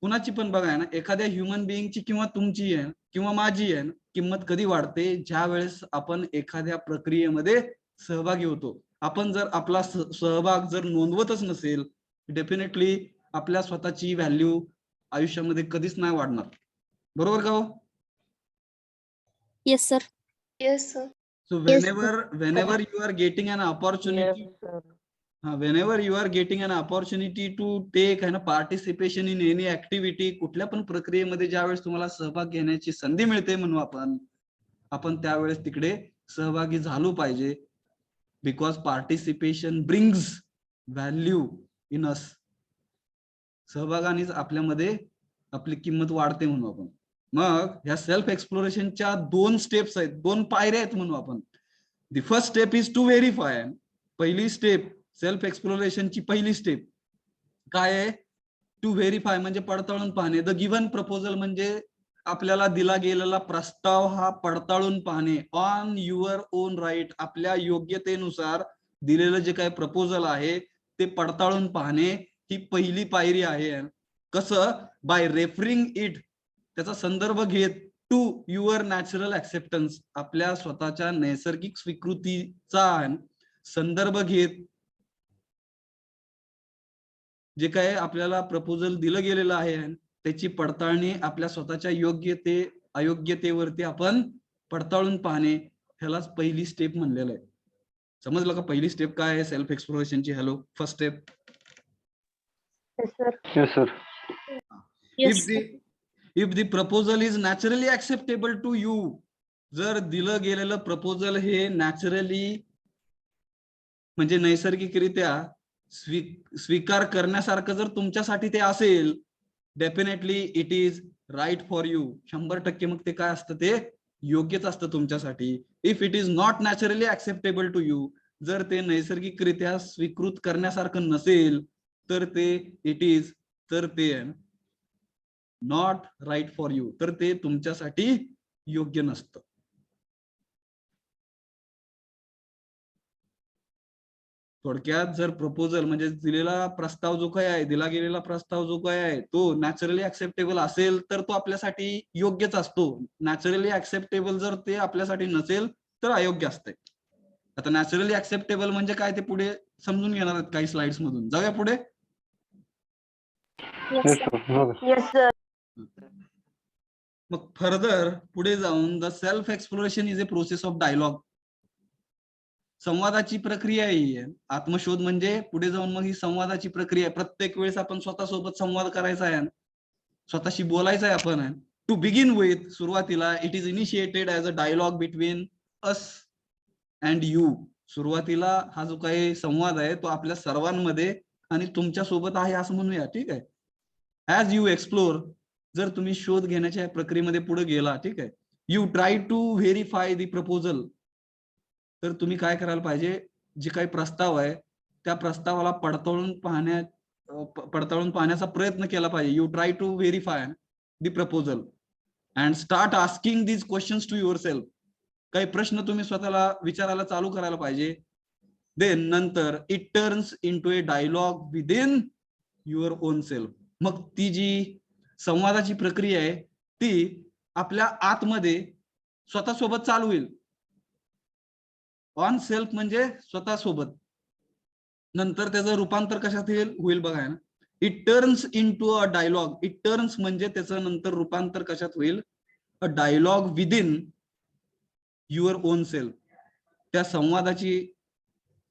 कुणाची पण बघा आहे ना, एखाद्या ह्युमन बिईंगची किंवा तुमची आहे किंवा माझी आहे, किंमत कधी वाढते? ज्या वेळेस आपण एखाद्या प्रक्रियेमध्ये सहभागी होतो. आपण जर आपला सहभाग जर नोंदवतच नसेल, डेफिनेटली आपल्या स्वतःची व्हॅल्यू आयुष्यामध्ये कधीच नाही वाढणार. बरोबर का हो? Yes, sir. Yes, sir. So Yes, whenever you are getting an opportunity, whenever you are getting an opportunity to take and participation in any activity, कुठल्या पण प्रक्रियेमध्ये ज्यावेळेस तुम्हाला सहभाग घेण्याची संधी मिळते म्हणून आपण त्यावेळेस तिकडे सहभागी झालो पाहिजे. Because participation brings value in us. सहभागानेच आपल्यामध्ये आपली किंमत वाढते म्हणून आपण. मग ह्या सेल्फ एक्सप्लोरेशनच्या 2 स्टेप्स आहेत, 2 पायऱ्या आहेत म्हणून आपण. The first step is to verify. पहिली स्टेप सेल्फ एक्सप्लोरेशनची पहिली स्टेप काय आहे? टू व्हेरीफाय म्हणजे पडताळून पाहणे. द गिव्हन प्रपोजल म्हणजे आपल्याला दिला गेलेला प्रस्ताव हा पडताळून पाहणे. ऑन युअर ओन राईट, आपल्या योग्यतेनुसार दिलेलं जे काही प्रपोजल आहे ते पडताळून पाहणे ही पहिली पायरी आहे. कसं? बाय रेफरिंग इट, त्याचा संदर्भ घेत, टू युअर नॅचरल ऍक्सेप्टन्स, आपल्या स्वतःच्या नैसर्गिक स्वीकृतीचा संदर्भ घेत जे काय आपल्याला प्रपोजल दिलं गेलेलं आहे त्याची पडताळणी आपल्या स्वतःच्या योग्यते अयोग्यतेवरती आपण पडताळून पाहणे, ह्यालाच पहिली स्टेप म्हणलेलं आहे. समजलं का पहिली स्टेप काय आहे सेल्फ एक्सप्लोरेशनची? Hello, first step. Yes, sir. Yes, sir. Yes, if the proposal is naturally acceptable to you, जर दिलं गेलेलं प्रपोजल हे नॅचरली म्हणजे नैसर्गिकरित्या स्वीकार करण्यासारखं जर तुमच्यासाठी ते असेल, definitely it is right for you. 100% मग ते काय असतं? ते योग्यच असतं तुमच्यासाठी. If it is not naturally acceptable to you, जर ते नैसर्गिकरित्या स्वीकृत करण्यासारखं नसेल तर ते नॉट राईट फॉर यू, तर ते तुमच्यासाठी योग्य नसतं. थोडक्यात जर प्रपोजल म्हणजे दिलेला प्रस्ताव जो काय आहे, दिला गेलेला प्रस्ताव जो काय आहे तो नॅचरली ऍक्सेप्टेबल असेल तर तो आपल्यासाठी योग्यच असतो. नॅचरली ऍक्सेप्टेबल जर ते आपल्यासाठी नसेल तर अयोग्य असते. आता नॅचरली ऍक्सेप्टेबल म्हणजे काय ते पुढे समजून घेणार आहेत काही स्लाइड्स मधून. जाऊया पुढे. yes, Yes, sir. sir. Okay. Yes, sir. मग फर्दर पुढे जाऊन the self exploration is a process of dialogue. संवादाची प्रक्रिया आहे. आत्मशोध म्हणजे पुढे जाऊन मग ही संवादाची प्रक्रिया. प्रत्येक वेळेस आपण स्वतःसोबत संवाद करायचा आहे, स्वतःशी बोलायचं आहे आपण. टू बिगिन विथ, सुरुवातीला it is initiated as a dialogue between us and you. सुरुवातीला हा जो काही संवाद आहे तो आपल्या सर्वांमध्ये आणि तुमच्या सोबत आहे असं म्हणूया, ठीक आहे. ऍज यू एक्सप्लोर, जर तुम्ही शोध घेण्याच्या प्रक्रियेमध्ये पुढे गेला, ठीक आहे, you try to verify the proposal, तर तुम्ही काय करायला पाहिजे? जे काही प्रस्ताव आहे त्या प्रस्तावाला पडताळून पाहण्याचा प्रयत्न केला पाहिजे. You try to verify the proposal and start asking these questions to your self. काही प्रश्न तुम्ही स्वतःला विचारायला चालू करायला पाहिजे. देन नंतर it turns into a dialogue within your own self. मग ती जी संवादाची प्रक्रिया आहे ती आपल्या आतमध्ये स्वतःसोबत चालू होईल. ऑन सेल्फ म्हणजे स्वतःसोबत. नंतर त्याचं रूपांतर कशात होईल बघा ना. It turns into a dialogue. It turns म्हणजे त्याचं नंतर रूपांतर कशात होईल? A dialogue within your own self. त्या संवादाची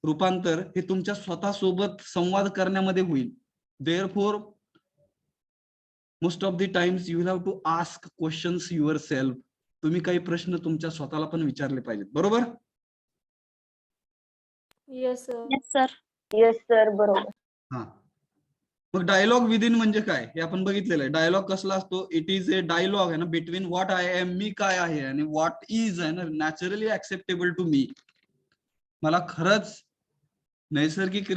रूपांतर हे तुमच्या स्वतःसोबत संवाद करण्यामध्ये होईल. Therefore most of the times you will have to ask questions your self. तुम्ही काही प्रश्न तुमच्या स्वतःला पण विचारले पाहिजेत. बरोबर? Yes, sir. Yes, sir. Yes, sir. बरोबर. हा. मग डायलॉग विदिन म्हणजे काय हे आपण बघितलेलं आहे. डायलॉग कसला असतो? इट इज ए डायलॉग आहे ना बिटवीन व्हॉट आय एम, मी काय आहे, आणि व्हॉट इज आहे ना नॅचरली ऍक्सेप्टेबल टू मी. मला खरंच नैसर्गिक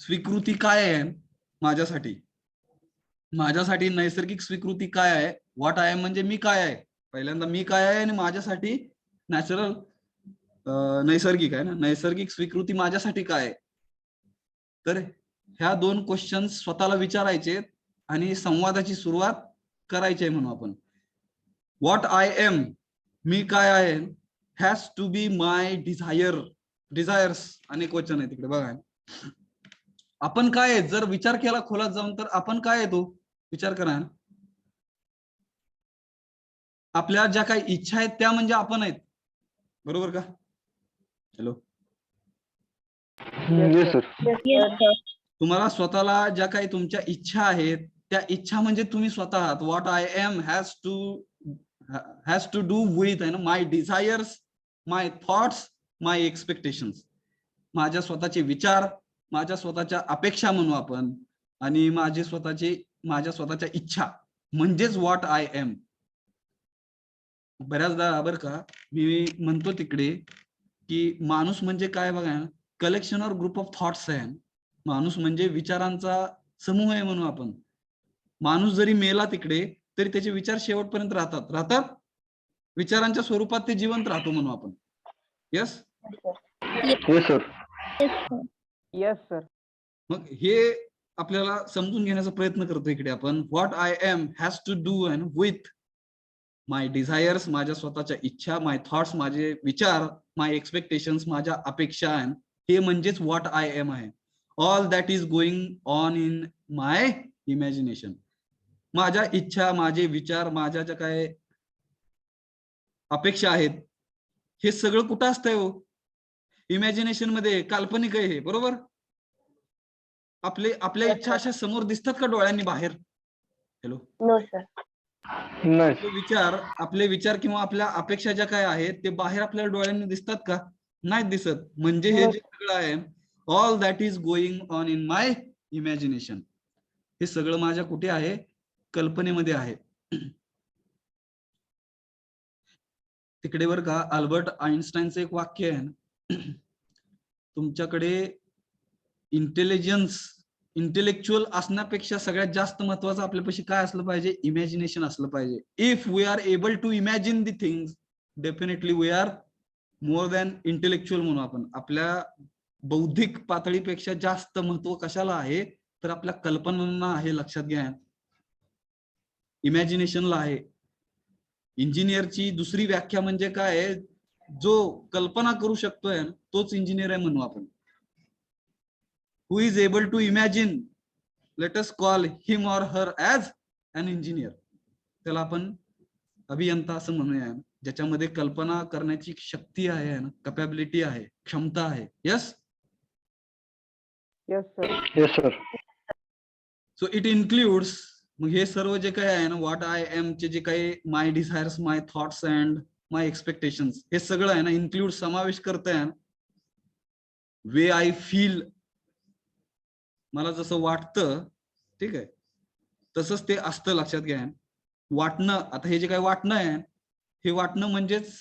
स्वीकृती काय आहे माझ्यासाठी माझ्यासाठी नैसर्गिक स्वीकृती काय आहे? व्हॉट आय एम म्हणजे मी काय आहे. पहिल्यांदा मी काय आहे आणि माझ्यासाठी नॅचरल नैसर्गिक आहे ना, नैसर्गिक स्वीकृती माझ्यासाठी काय आहे. तर ह्या 2 क्वेश्चन स्वतःला विचारायचे आणि संवादाची सुरुवात करायची आहे म्हणून आपण. व्हॉट आय एम मी काय आहे has to be my desires अनेक वचन आहे तिकडे बघा. आपण काय आहे जर विचार केला खोलात जाऊन तर आपण काय आहे तो विचार करा. आपल्या ज्या काही इच्छा आहेत त्या म्हणजे आपण आहेत, बरोबर का? Hello, yes sir. Yes, sir. तुम्हाला स्वतःला ज्या काही तुमच्या इच्छा आहेत त्या इच्छा म्हणजे तुम्ही स्वतः आहात. What I am has to do with आहे ना my desires, my thoughts, my expectations. माझ्या स्वतःचे विचार, माझ्या स्वतःच्या अपेक्षा म्हणू आपण, आणि माझ्या स्वतःच्या इच्छा म्हणजेच व्हॉट आय एम. बऱ्याचदा बरं का मी म्हणतो तिकडे की माणूस म्हणजे काय बघा, collection or group of thoughts आहे. माणूस म्हणजे विचारांचा समूह आहे म्हणू आपण. माणूस जरी मेला तिकडे तरी त्याचे विचार शेवटपर्यंत राहतात विचारांच्या स्वरूपात ते जिवंत राहतो म्हणू आपण. Yes yes sir. Yes sir. मग हे आपल्याला समजून घेण्याचा प्रयत्न करतो इकडे आपण. What I am has to do and with my desires, माझ्या स्वतःच्या इच्छा, माय थॉट्स, माझे विचार, माय एक्सपेक्टेशन्स, माझ्या अपेक्षा, हे म्हणजेच व्हॉट आय एम आहे. All that is going on in my imagination. माझ्या इच्छा, माझे विचार, माझ्या ज्या काय अपेक्षा आहेत हे सगळं कुठं असतंय हो? इमॅजिनेशन मध्ये. काल्पनिक आहे हे, बरोबर? आपल्या इच्छा अशा समोर दिसतात का डोळ्यांनी बाहेर? Hello, no sir. नाही. आपले विचार किंवा आपल्या अपेक्षा ज्या काय आहेत ते बाहेर आपल्याला डोळ्यांनी दिसतात का? नाही दिसत. म्हणजे हे जे सगळं आहे all that is going on in my imagination, हे सगळं माझ्या कुठे आहे? कल्पनेमध्ये आहे. तिकडे बर का अल्बर्ट आइन्स्टाईनचं एक वाक्य आहे ना, तुमच्याकडे इंटेलेक्च्युअल असण्यापेक्षा सगळ्यात जास्त महत्वाचं आपल्यापाशी काय असलं पाहिजे? इमॅजिनेशन असलं पाहिजे. If we are able to imagine the things definitely we are more than intellectual म्हणून आपण. आपल्या बौद्धिक पातळीपेक्षा जास्त महत्व कशाला आहे? तर आपल्या कल्पनांना आहे. लक्षात घ्या, इमॅजिनेशनला आहे. इंजिनियरची दुसरी व्याख्या म्हणजे काय आहे? जो कल्पना करू शकतोय तोच इंजिनियर आहे म्हणू आपण. Who is able to imagine, let us call him or her as an engineer. त्याला आपण अभियंता असं म्हणूया, ज्याच्यामध्ये कल्पना करण्याची शक्ती आहे, कॅपॅबिलिटी आहे, क्षमता आहे. Yes yes sir. Yes sir. So it includes, मग हे सर्व जे काही आहे ना व्हॉट आय एम चे जे काही my desires, my thoughts and my expectations, हे सगळं आहे ना इन्क्लूड समावेश करतंय वे आय फील. मला जसं वाटतं, ठीक आहे, तसंच ते असतं. लक्षात घ्या, वाटणं. आता हे जे काही वाटणं आहे, हे वाटणं म्हणजेच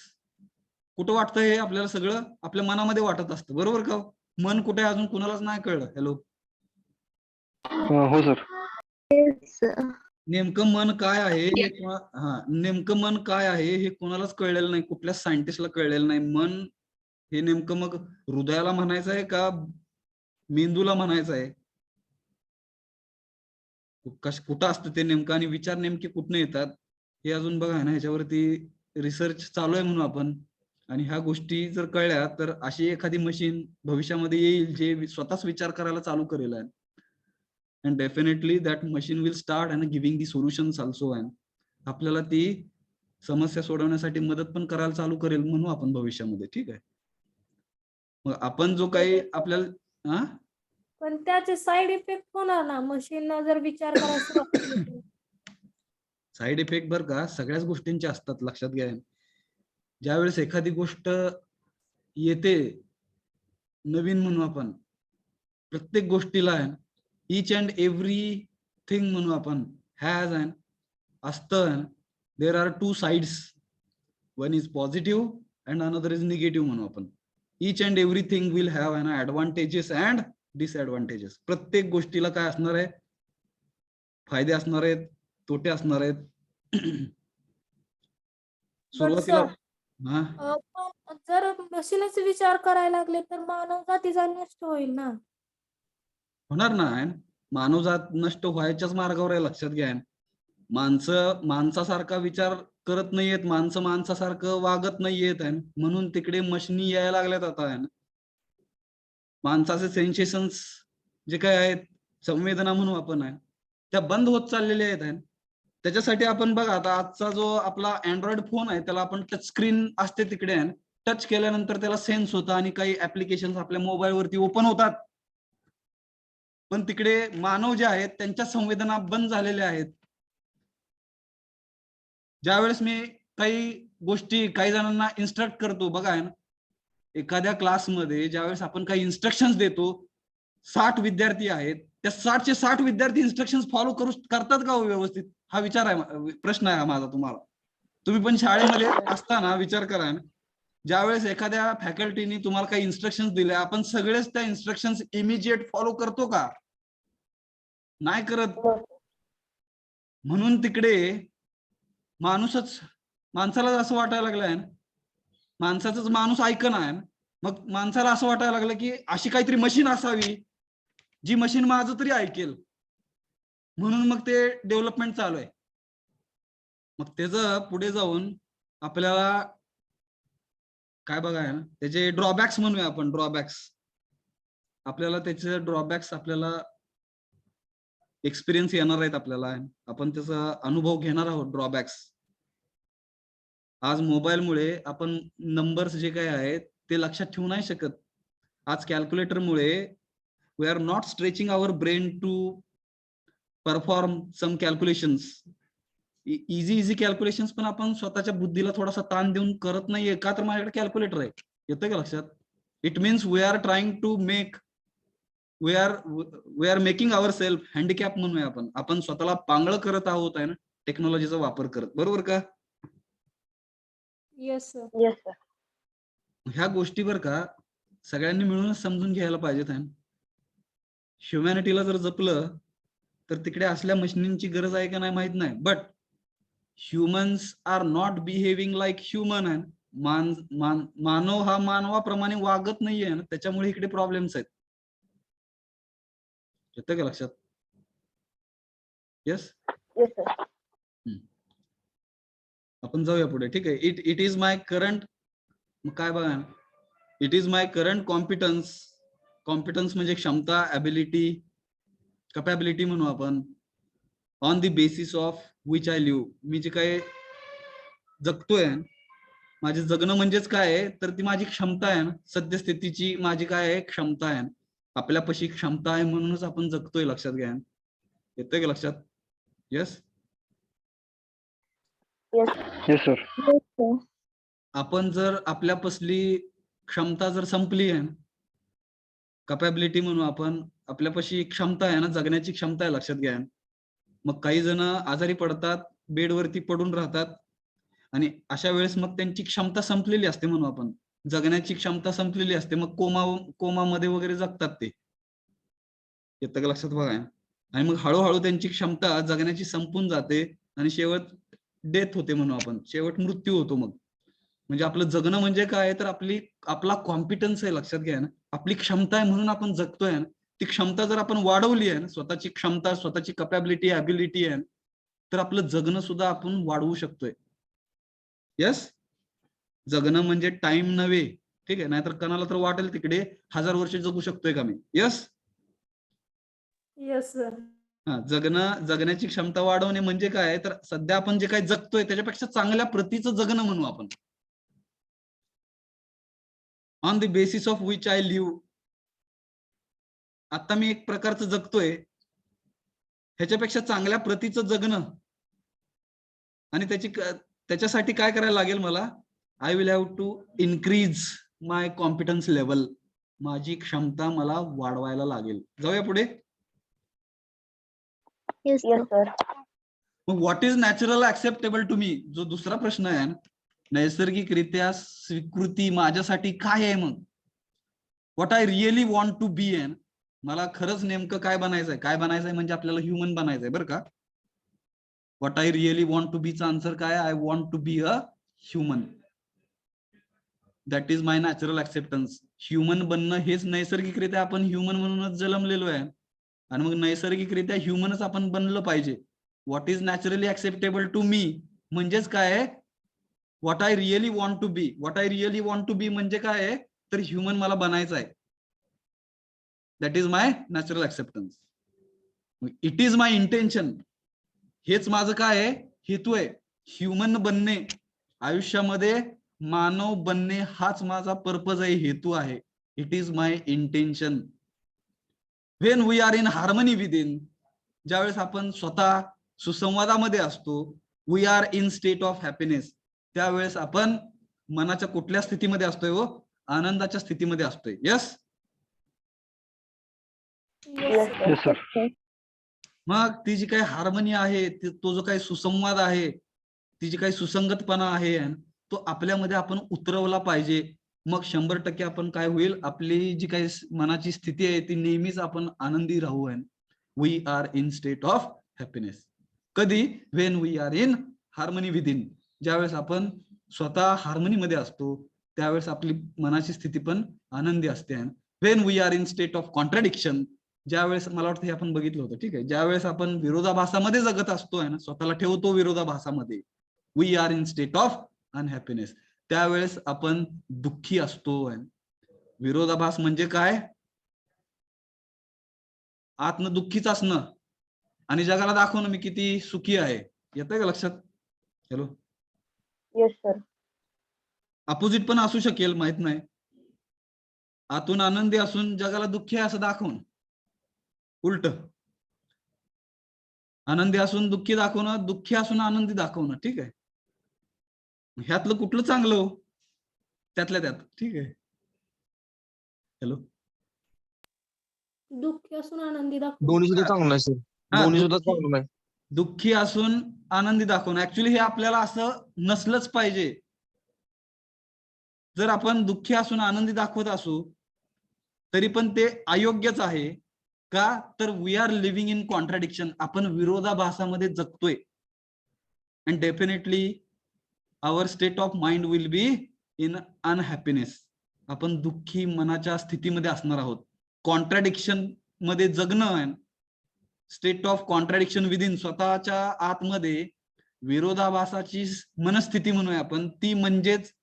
कुठं वाटतं? हे आपल्याला सगळं आपल्या मनामध्ये वाटत असतं, बरोबर का? मन कुठे अजून कुणालाच नाही कळलं. हॅलो, हो सर. नेमकं मन काय आहे नेमकं मन काय आहे हे कोणालाच कळलेलं नाही, कुठल्या सायंटिस्टला कळलेलं नाही. मन हे नेमकं मग हृदयाला म्हणायचं आहे का मेंदूला म्हणायचं आहे? कुठं असतं ते नेमकं, आणि विचार नेमके कुठनं येतात हे अजून बघा ना, ह्याच्यावरती रिसर्च चालू आहे म्हणून आपण. आणि ह्या गोष्टी जर कळल्या तर अशी एखादी मशीन भविष्यामध्ये येईल जे स्वतःच विचार करायला चालू करेल आहे. And definitely that machine will start and giving the solutions also. And आपल्याला ती समस्या सोडवण्यासाठी मदत पण करायला चालू करेल म्हणून आपण भविष्यामध्ये. ठीक आहे, मग आपण जो काही आपल्याला पण त्याचे साइड इफेक्ट होणार ना, मशीन जर विचार करायला साइड इफेक्ट बर का सगळ्याच गोष्टींचे असतात. लक्षात घ्या, ज्यावेळेस एखादी गोष्ट येते नवीन म्हणू आपण, प्रत्येक गोष्टीला ईच अँड एव्हरी थिंग म्हणू आपण हॅज अँड असतं. There are two sides, one is positive and another is negative म्हणू आपण. Each and everything will have an advantages and disadvantages. प्रत्येक गोष्टीला काय असणार आहे? फायदे असणार आहेत, तोटे असणार आहेत. But सुरुवातीला sir, हा पण जर मशीनच विचार करायला लागले तर मानव जातीचा नष्ट होईल ना. होणार ना. मानवजात नष्ट व्हायच्याच मार्गावर आहे, लक्षात घ्या. माणसं माणसासारखा विचार करत नाहीयेत, माणसं माणसासारखं वागत नाहीयेत म्हणून तिकडे मशिनी यायला लागल्यात आता. माणसाचे सेन्सेशन्स जे काय आहेत, संवेदना म्हणू आपण त्या बंद होत चाललेल्या आहेत. त्याच्यासाठी आपण बघा, आता आजचा जो आपला अँड्रॉइड फोन आहे त्याला आपण टच स्क्रीन असते तिकडे, टच केल्यानंतर त्याला सेन्स होतं आणि काही ऍप्लिकेशन आपल्या मोबाईलवरती ओपन होतात. पण तिकडे मानव जे आहेत त्यांच्या संवेदना बंद झालेल्या आहेत. ज्यावेळेस मी काही गोष्टी काही जणांना इन्स्ट्रक्ट करतो बघा, एखाद्या क्लासमध्ये ज्यावेळेस आपण काही इन्स्ट्रक्शन्स देतो, 60 विद्यार्थी आहेत, त्या 60चे 60 विद्यार्थी इन्स्ट्रक्शन्स फॉलो करतात का हो व्यवस्थित? हा विचार आहे, प्रश्न आहे माझा तुम्हाला. तुम्ही पण शाळेमध्ये असताना विचार करा, ज्यावेळेस एखाद्या फॅकल्टीने तुम्हाला काही इन्स्ट्रक्शन्स दिल्या, आपण सगळेच त्या इन्स्ट्रक्शन्स इमिजिएट फॉलो करतो का? नाही करत. म्हणून तिकडे माणसाला असं वाटायला लागलंय, माणसाचाच माणूस ऐकणं आहे. मग माणसाला असं वाटायला लागलं की अशी काहीतरी मशीन असावी जी मशीन माझं तरी ऐकेल, म्हणून मग ते डेव्हलपमेंट चालू आहे. मग त्याचं पुढे जाऊन आपल्याला काय बघाय ना, त्याचे ड्रॉबॅक्स म्हणूया आपण. आपल्याला त्याचे ड्रॉबॅक्स आपल्याला एक्सपिरियन्स येणार आहेत, आपल्याला आपण त्याचा अनुभव घेणार आहोत. ड्रॉबॅक्स आज मोबाईलमुळे आपण नंबर्स जे काय आहेत ते लक्षात ठेवू नाही शकत. आज कॅल्क्युलेटरमुळे we are not stretching our brain to perform some calculations. Easy calculations पण आपण स्वतःच्या बुद्धीला थोडासा ताण देऊन करत नाहीये का, तर माझ्याकडे कॅल्क्युलेटर आहे. येतं का लक्षात? It means we are trying to make we are making our self handicap म्हणूया आपण स्वतःला पांगळ करत आहोत आहे ना, टेक्नॉलॉजीचा वापर करत. बरोबर का? Yes sir. Yes, sir. ह्या गोष्टीवर का सगळ्यांनी मिळूनच समजून घ्यायला पाहिजेत. ह्युमॅनिटीला जर जपलं तर तिकडे असल्या मशिनींची गरज आहे का नाही माहित नाही, but humans are not behaving like human. मानव हा मानवाप्रमाणे वागत नाहीये ना, त्याच्यामुळे इकडे प्रॉब्लेम्स आहेत. येतं का लक्षात? येस. Yes, sir. आपण जाऊया पुढे. ठीक आहे. इट इज माय करंट, काय बघा, it is my current competence म्हणजे क्षमता, ॲबिलिटी, कपॅबिलिटी म्हणू आपण. On the basis of which I live, मी जे काय जगतोय, माझे जगणं म्हणजेच काय आहे, तर ती माझी क्षमता आहे ना, सद्यस्थितीची माझी काय आहे, क्षमता आहे. आपल्यापाशी क्षमता आहे म्हणूनच आपण जगतोय, लक्षात घ्या. येतंय का लक्षात? Yes. Yes, Yes, sir. yes, sir. आपण जर आपल्यापासली क्षमता जर संपली आहे, कपॅबिलिटी म्हणू आपण, आपल्यापाशी क्षमता आहे ना, जगण्याची क्षमता आहे, लक्षात घ्या. मग काही जण आजारी पडतात, बेडवरती पडून राहतात, आणि अशा वेळेस मग त्यांची क्षमता संपलेली असते म्हणू आपण, जगण्याची क्षमता संपलेली असते. मग कोमामध्ये वगैरे जगतात ते. येतं का लक्षात? बघा. आणि मग हळूहळू त्यांची क्षमता जगण्याची संपून जाते आणि शेवट डेथ होते म्हणू आपण, शेवट मृत्यू होतो. मग म्हणजे आपलं जगणं म्हणजे काय, तर आपला कॉम्पिटन्स आहे, लक्षात घ्या ना, आपली क्षमता आहे म्हणून आपण जगतोय ना. ती क्षमता जर आपण वाढवली आहे ना, स्वतःची क्षमता, स्वतःची कपॅबिलिटी, ॲबिलिटी आहे, तर आपलं जगणं सुद्धा आपण वाढवू शकतोय. यस. जगणं म्हणजे टाइम नव्हे. ठीक आहे. नाहीतर कोणाला तर वाटेल तिकडे 1000 वर्ष जगू शकतोय का मी. यस. Yes sir. जगण्याची क्षमता वाढवणे म्हणजे काय, तर सध्या आपण जे काही जगतोय त्याच्यापेक्षा चांगल्या प्रतीचं जगणं म्हणू आपण. On the basis of which I leave. आता मी एक प्रकारचं जगतोय, ह्याच्यापेक्षा चांगल्या प्रतीचं जगणं, आणि त्याच्यासाठी काय करायला लागेल मला, I will have to increase my competence level. माझी क्षमता मला वाढवायला लागेल. जाऊया पुढे. Yes, sir. मग what is natural acceptable to me, जो दुसरा प्रश्न आहे, नैसर्गिकरित्या स्वीकृती माझ्यासाठी काय आहे. मग what I really want to be. मला खरंच नेमकं काय बनायचंय म्हणजे आपल्याला ह्युमन बनायचंय बरं का. What I really want to बीचा आन्सर काय, I want to be a human. That is my natural acceptance. Human बनणं हेच नैसर्गिकरित्या आपण ह्युमन म्हणूनच जन्मलेलो आहे आणि मग नैसर्गिकरित्या ह्युमनच आपण बनलं पाहिजे. What is naturally acceptable to me म्हणजेच काय आहे, what I really want to be. What I really want to be म्हणजे काय आहे, तर ह्युमन मला बनायचं आहे. That is my natural acceptance. It is my intention, हेच माझं काय आहे, हेतू आहे. ह्युमन बनणे, आयुष्यामध्ये मानव बनणे हाच माझा पर्पज आहे, हेतू आहे. It is my intention. When we are in harmony with in, ज्यावेळेस आपण स्वतः सुसंवादामध्ये असतो, we are in state of happiness, त्यावेळेस आपण मनाच्या कुठल्या स्थितीमध्ये असतोय, हो आनंदाच्या स्थितीमध्ये असतोय. Yes. Yes, sir. Yes, sir. मग ती जी काही हार्मनी आहे, तो जो काही सुसंवाद आहे, ती जी काही सुसंगतपणा आहे, तो आपल्यामध्ये आपण उतरवला पाहिजे. मग 100% आपण काय होईल, आपली जी काही मनाची स्थिती आहे ती नेहमीच आपण आनंदी राहू. We are in state of happiness. कधी, when we are in harmony with in, ज्यावेळेस आपण स्वतः हार्मनीमध्ये असतो त्यावेळेस आपली मनाची स्थिती पण आनंदी असते. When we are in state of contradiction, ज्यावेळेस, मला वाटतं हे आपण बघितलं होतं, ठीक आहे, ज्यावेळेस आपण विरोधाभासामध्ये जगत असतोय ना, स्वतःला ठेवतो विरोधाभासामध्ये, we are in state of unhappiness, त्यावेळेस आपण दुःखी असतो. विरोधाभास म्हणजे काय, आतनं दुःखीच असणं आणि जगाला दाखवणं मी किती सुखी आहे. येतंय का लक्षात? हॅलो. Yes, sir. अपोजिट पण असू शकेल, माहित नाही. आतून आनंदी असून जगाला दुःखी आहे असं दाखवणं, उलट. आनंदी असून दुःखी दाखवणं, दुःखी असून आनंदी दाखवणं, ठीक आहे. ह्यातलं कुठलं चांगलं हो, त्यातल्या त्यात, ठीक आहे. हॅलो. दुःखी असून आनंदी दाखव. दोन्ही सुद्धा चांगलं आहे सर. हा, दोन्ही सुद्धा चांगलं आहे. दुःखी असून आनंदी दाखवणं, ऍक्च्युली हे आपल्याला असं नसलंच पाहिजे. जर आपण दुःखी असून आनंदी दाखवत असू तरी पण ते अयोग्यच आहे. का, तर we are living in contradiction, आपण विरोधाभासामध्ये जगतोय. And definitely our state of mind will be in unhappiness. आपण दुःखी मनाच्या स्थितीमध्ये असणार आहोत. कॉन्ट्राडिक्शन मध्ये जगणं, स्टेट ऑफ कॉन्ट्राडिक्शन विदिन, स्वतःच्या आतमध्ये विरोधाभासाची मनस्थिती म्हणूया आपण, ती म्हणजेच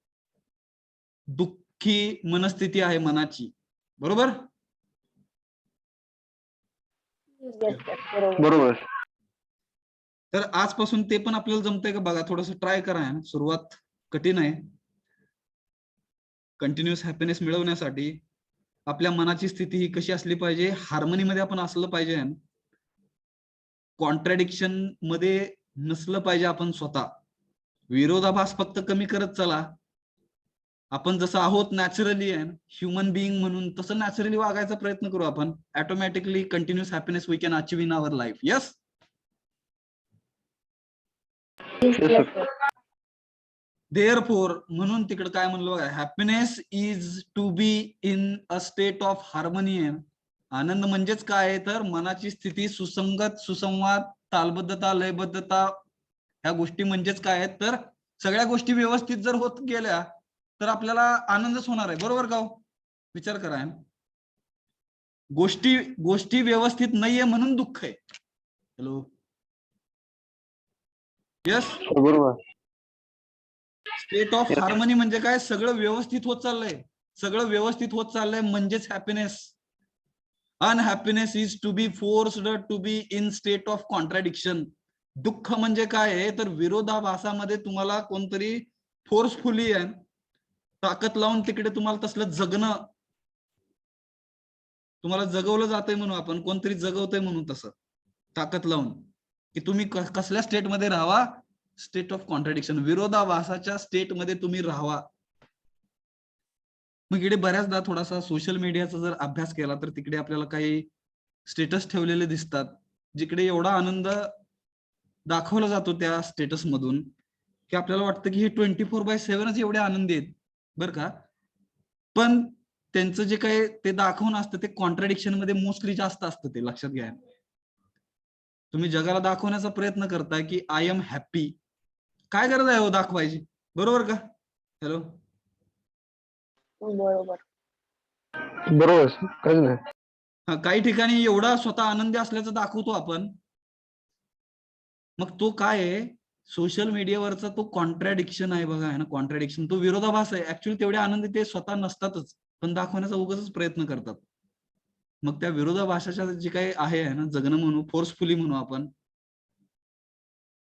दुःखी मनस्थिती आहे मनाची. बरोबर? Yes, sir. बरोबर. बरोबर. तर आजपासून ते पण आपल्याला जमतंय का बघा, थोडस ट्राय करा. सुरुवात कठीण आहे. कंटिन्युअस हॅपीनेस मिळवण्यासाठी आपल्या मनाची स्थिती ही कशी असली पाहिजे, हार्मनीमध्ये आपण असलं पाहिजे, कॉन्ट्राडिक्शन मध्ये नसलं पाहिजे आपण स्वतः. विरोधाभास फक्त कमी करत चला. आपण जसं आहोत नॅचरली ह्युमन बिईंग म्हणून, तसं नॅचरली वागायचा प्रयत्न करू आपण. Automatically continuous happiness we can achieve in our life. Yes. Yes, Yes, sir. sir. Therefore, म्हणून तिकडे काय म्हणलं बघा, happiness is to be in a state of harmony. आनंद म्हणजेच काय, तर मनाची स्थिती सुसंगत, सुसंवाद, तालबद्धता, लयबद्धता, ह्या गोष्टी म्हणजेच काय, तर सगळ्या गोष्टी व्यवस्थित जर होत गेल्या तर आपल्याला आनंदच होणार आहे. बरोबर का? विचार करा. गोष्टी व्यवस्थित नाहीये म्हणून दुःख आहे. हॅलो. यस. बरोबर. स्टेट ऑफ हार्मनी म्हणजे काय, सगळं व्यवस्थित होत चाललंय, सगळं व्यवस्थित होत चाललंय म्हणजेच happiness. Unhappiness is to be forced to be in state of contradiction. दुःख म्हणजे काय आहे, तर विरोधाभासामध्ये तुम्हाला कोणतरी फोर्सफुली ताकद लावून तिकडे तुम्हाला तसलं जगणं, तुम्हाला जगवलं जातंय म्हणून, आपण कोणतरी जगवतंय म्हणून, तसं ताकद लावून की तुम्ही कसल्या स्टेटमध्ये राहावा, स्टेट ऑफ कॉन्ट्राडिक्शन, विरोधाभासाच्या स्टेटमध्ये तुम्ही राहावा. मग इकडे बऱ्याचदा थोडासा सोशल मीडियाचा जर अभ्यास केला तर तिकडे आपल्याला काही स्टेटस ठेवलेले दिसतात, जिकडे एवढा आनंद दाखवला जातो त्या स्टेटस मधून की आपल्याला वाटतं की हे 24/7 एवढे आनंदी आहेत. बरं का? पण त्यांचं जे काही ते दाखवून असतं ते कॉन्ट्रडिक्शन मध्ये मोस्टली जास्त असतं, ते लक्षात घ्या. तुम्ही जगाला दाखवण्याचा प्रयत्न करताय की आय एम हॅपी, काय गरज आहे हो दाखवायची, बरोबर का? हॅलो, बरोबर. बरोबर सर, काहीच नाही. काही ठिकाणी एवढा स्वतः आनंदी असल्याचं दाखवतो आपण, मग तो काय आहे, सोशल मीडियावरचा तो कॉन्ट्रॅडिक्शन आहे बघा, आहे ना, कॉन्ट्रॅडिक्शन, तो विरोधाभास आहे. ऍक्च्युअली तेवढे आनंदी ते स्वतः नसतातच, पण दाखवण्याचा उगाच प्रयत्न करतात. मग त्या विरोधाभासाच्या जे काही आहे ना, जगणं म्हणू, फोर्सफुली म्हणू आपण,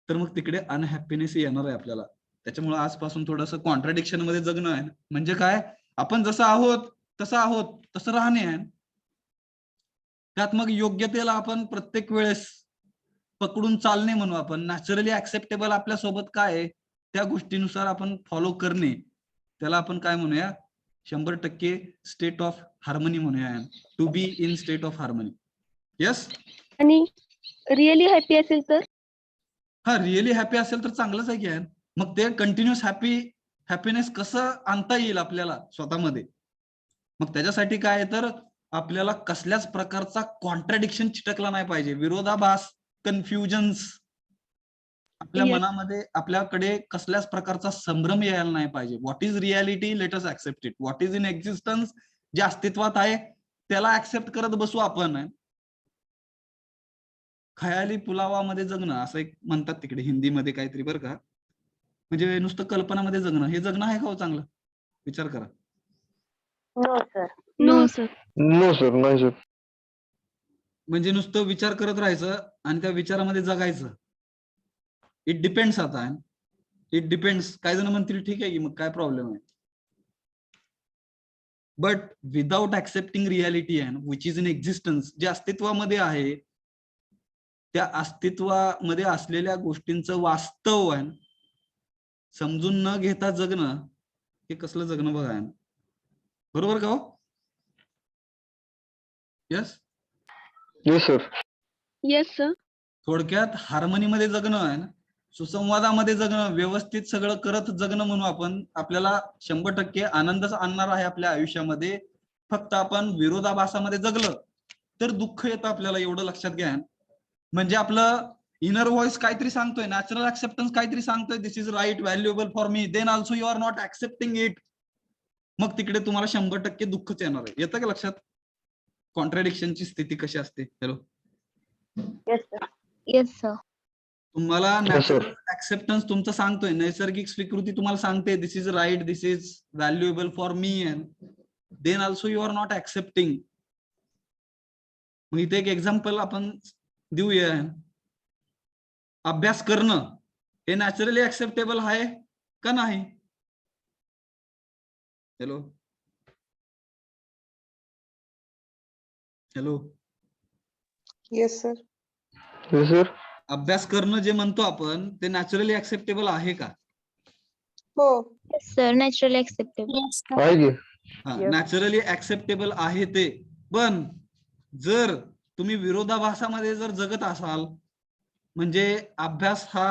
तर मग तिकडे अनहॅपीनेस येणार आहे आपल्याला. त्याच्यामुळे आजपासून थोडंसं कॉन्ट्रॅडिक्शन मध्ये जगणं आहे. म्हणजे काय, आपण जसं आहोत तसं राहणे आहे. त्यात मग योग्यतेला आपण प्रत्येक वेळेस पकडून चालणे म्हणू आपण, नॅचरली ऍक्सेप्टेबल आपल्या सोबत काय आहे त्या गोष्टीनुसार आपण फॉलो करणे, त्याला आपण काय म्हणूया, 100% स्टेट ऑफ हार्मनी म्हणूया. To be in state of harmony. Yes. आणि रिअली हॅपी असेल तर? हा, रिअली हॅपी असेल तर चांगलंच आहे की यार. मग ते कंटिन्युअस हॅपीनेस कसं आणता येईल आपल्याला स्वतःमध्ये, मग त्याच्यासाठी काय आहे तर आपल्याला कसल्याच प्रकारचा कॉन्ट्रॅडिक्शन चिटकला नाही पाहिजे, विरोधाभास, कन्फ्युजन्स आपल्या Yes. मनामध्ये, आपल्याकडे कसल्याच प्रकारचा संभ्रम यायला नाही पाहिजे. What is reality, let us accept it. What is in existence, जे अस्तित्वात आहे त्याला ऍक्सेप्ट करत बसू आपण. खयाली पुलावामध्ये जगणं असं एक म्हणतात तिकडे हिंदीमध्ये काहीतरी, बरं का, म्हणजे नुसतं कल्पनामध्ये जगणं, हे जगणं आहे का हो चांगलं? विचार करा. No sir. No sir. No sir, नाही सर. म्हणजे नुसतं विचार करत राहायचं आणि त्या विचारामध्ये जगायचं. It depends. आता इट डिपेंड्स. काही जण म्हणतील ठीक आहे की मग काय प्रॉब्लेम आहे, बट विदाउट ऍक्सेप्टिंग रियालिटी आहे विच इज इन एक्झिस्टन्स, जे अस्तित्वामध्ये आहे, त्या अस्तित्वामध्ये असलेल्या गोष्टींचं वास्तव आहे समजून न घेता जगणं, हे कसलं जगणं बघा, बरोबर का हो? Yes. Yes sir. Yes sir. थोडक्यात हार्मनीमध्ये जगणं आहे ना, सुसंवादामध्ये जगणं, व्यवस्थित सगळं करत जगणं म्हणू आपण, आपल्याला 100% आनंदच आणणार आहे आपल्या आयुष्यामध्ये. फक्त आपण विरोधाभासामध्ये जगलं तर दुःख येतं आपल्याला, एवढं लक्षात घ्या. म्हणजे आपलं इनर व्हॉइस काहीतरी सांगतोय, नॅचरल ऍक्सेप्टन्स काहीतरी सांगतोय, this is right, valuable for me, then also you are not accepting it. मग तिकडे तुम्हाला 100% दुःखच येणार आहे. येतं का लक्षात कॉन्ट्रॅडिक्शनची स्थिती कशी असते? Hello, yes sir. Yes sir. तुम्हाला Yes, sir. नॅचरल ऍक्सेप्टन्स तुमचं सांगतोय, नैसर्गिक स्वीकृती तुम्हाला सांगते this is right, this is valuable for me, and then also you are not accepting. मग इथे एक एक्झाम्पल आपण देऊया. अभ्यास करणं हे नॅचरली ऍक्सेप्टेबल आहे का नाही? Hello, hello, Yes, sir. Yes sir. अभ्यास करणं जे म्हणतो आपण ते नॅचरली ऍक्सेप्टेबल आहे का? हो. Yes sir. Naturally acceptable. आहे की. हा, Yes. नॅचरली ऍक्सेप्टेबल आहे ते. पण जर तुम्ही विरोधाभासामध्ये जर जगत असाल, म्हणजे अभ्यास हा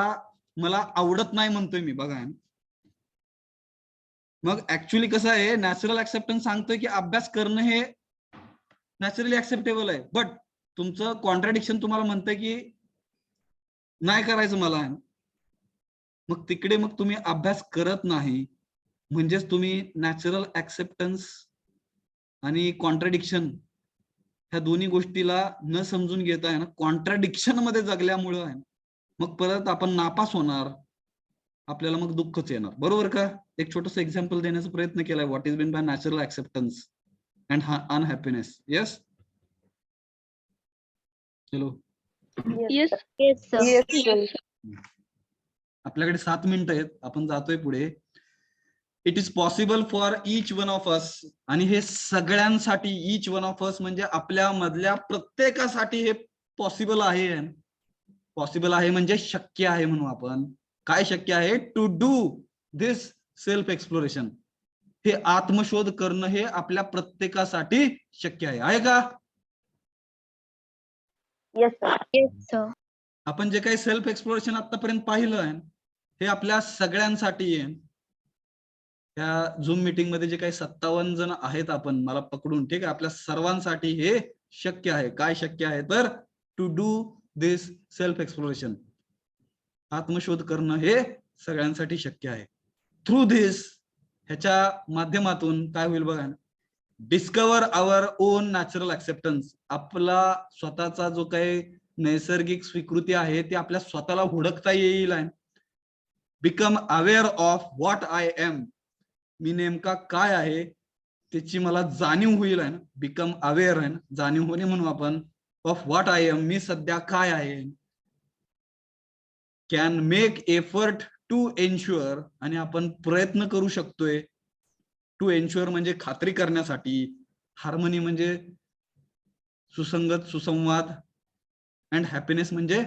मला आवडत नाही म्हणतोय मी, बघा, मग ऍक्च्युअली कसं आहे, नॅचरल ऍक्सेप्टन्स सांगतोय की अभ्यास करणं हे नॅचरली ऍक्सेप्टेबल आहे, बट तुमचं कॉन्ट्रॅडिक्शन तुम्हाला म्हणतंय की नाही करायचं मला. मग तिकडे मग तुम्ही अभ्यास करत नाही, म्हणजेच तुम्ही नॅचरल ऍक्सेप्टन्स आणि कॉन्ट्रॅडिक्शन ह्या दोन्ही गोष्टीला न समजून घेता आहे ना, कॉन्ट्रॅडिक्शन मध्ये जगल्यामुळं आहे मग परत आपण नापास होणार, आपल्याला मग दुःखच येणार, बरोबर का? एक छोटस एक्झाम्पल देण्याचा प्रयत्न केलाय, what is been by natural acceptance and unhappiness. Yes. Hello, yes. Yes sir. Yes, sir. आपल्याकडे 7 मिनिटं आहेत, आपण जातोय पुढे. It is possible for each one of us, आणि हे सगळ्यांसाठी, ईच वन ऑफ अस म्हणजे आपल्या मधल्या प्रत्येकासाठी हे पॉसिबल आहे. पॉसिबल आहे म्हणजे शक्य आहे म्हणू आपण. काय शक्य आहे? To do this self exploration, हे आत्मशोध करणं हे आपल्या प्रत्येकासाठी शक्य आहे. आहे का? Yes sir. Yes sir. आपण जे काही सेल्फ एक्सप्लोरेशन आतापर्यंत पाहिलं आहे हे आपल्या सगळ्यांसाठी आहे. ह्या झूम मीटिंग मध्ये जे काही 57 जण आहेत आपण मला पकडून, ठीक आहे, आपल्या सर्वांसाठी हे शक्य आहे. काय शक्य आहे तर to do this self exploration, आत्मशोध करणं हे सगळ्यांसाठी शक्य आहे. थ्रू दिस, ह्याच्या माध्यमातून काय होईल बघा, डिस्कवर आवर ओन नॅचरल ऍक्सेप्टन्स, आपला स्वतःचा जो काही नैसर्गिक स्वीकृती आहे ते आपल्या स्वतःला हुडकता येईल. Become aware of what I am, मी नेमका काय आहे त्याची मला जाणीव होईल आहे ना. बिकम अवेअर आहे ना, जाणीव होणे म्हणून आपण, ऑफ व्हॉट आय एम, मी सध्या काय आहे. Can make effort to ensure, आणि आपण प्रयत्न करू शकतोय. टू एन्श्युअर म्हणजे खात्री करण्यासाठी, हार्मनी म्हणजे सुसंगत सुसंवाद, अँड हॅपीनेस म्हणजे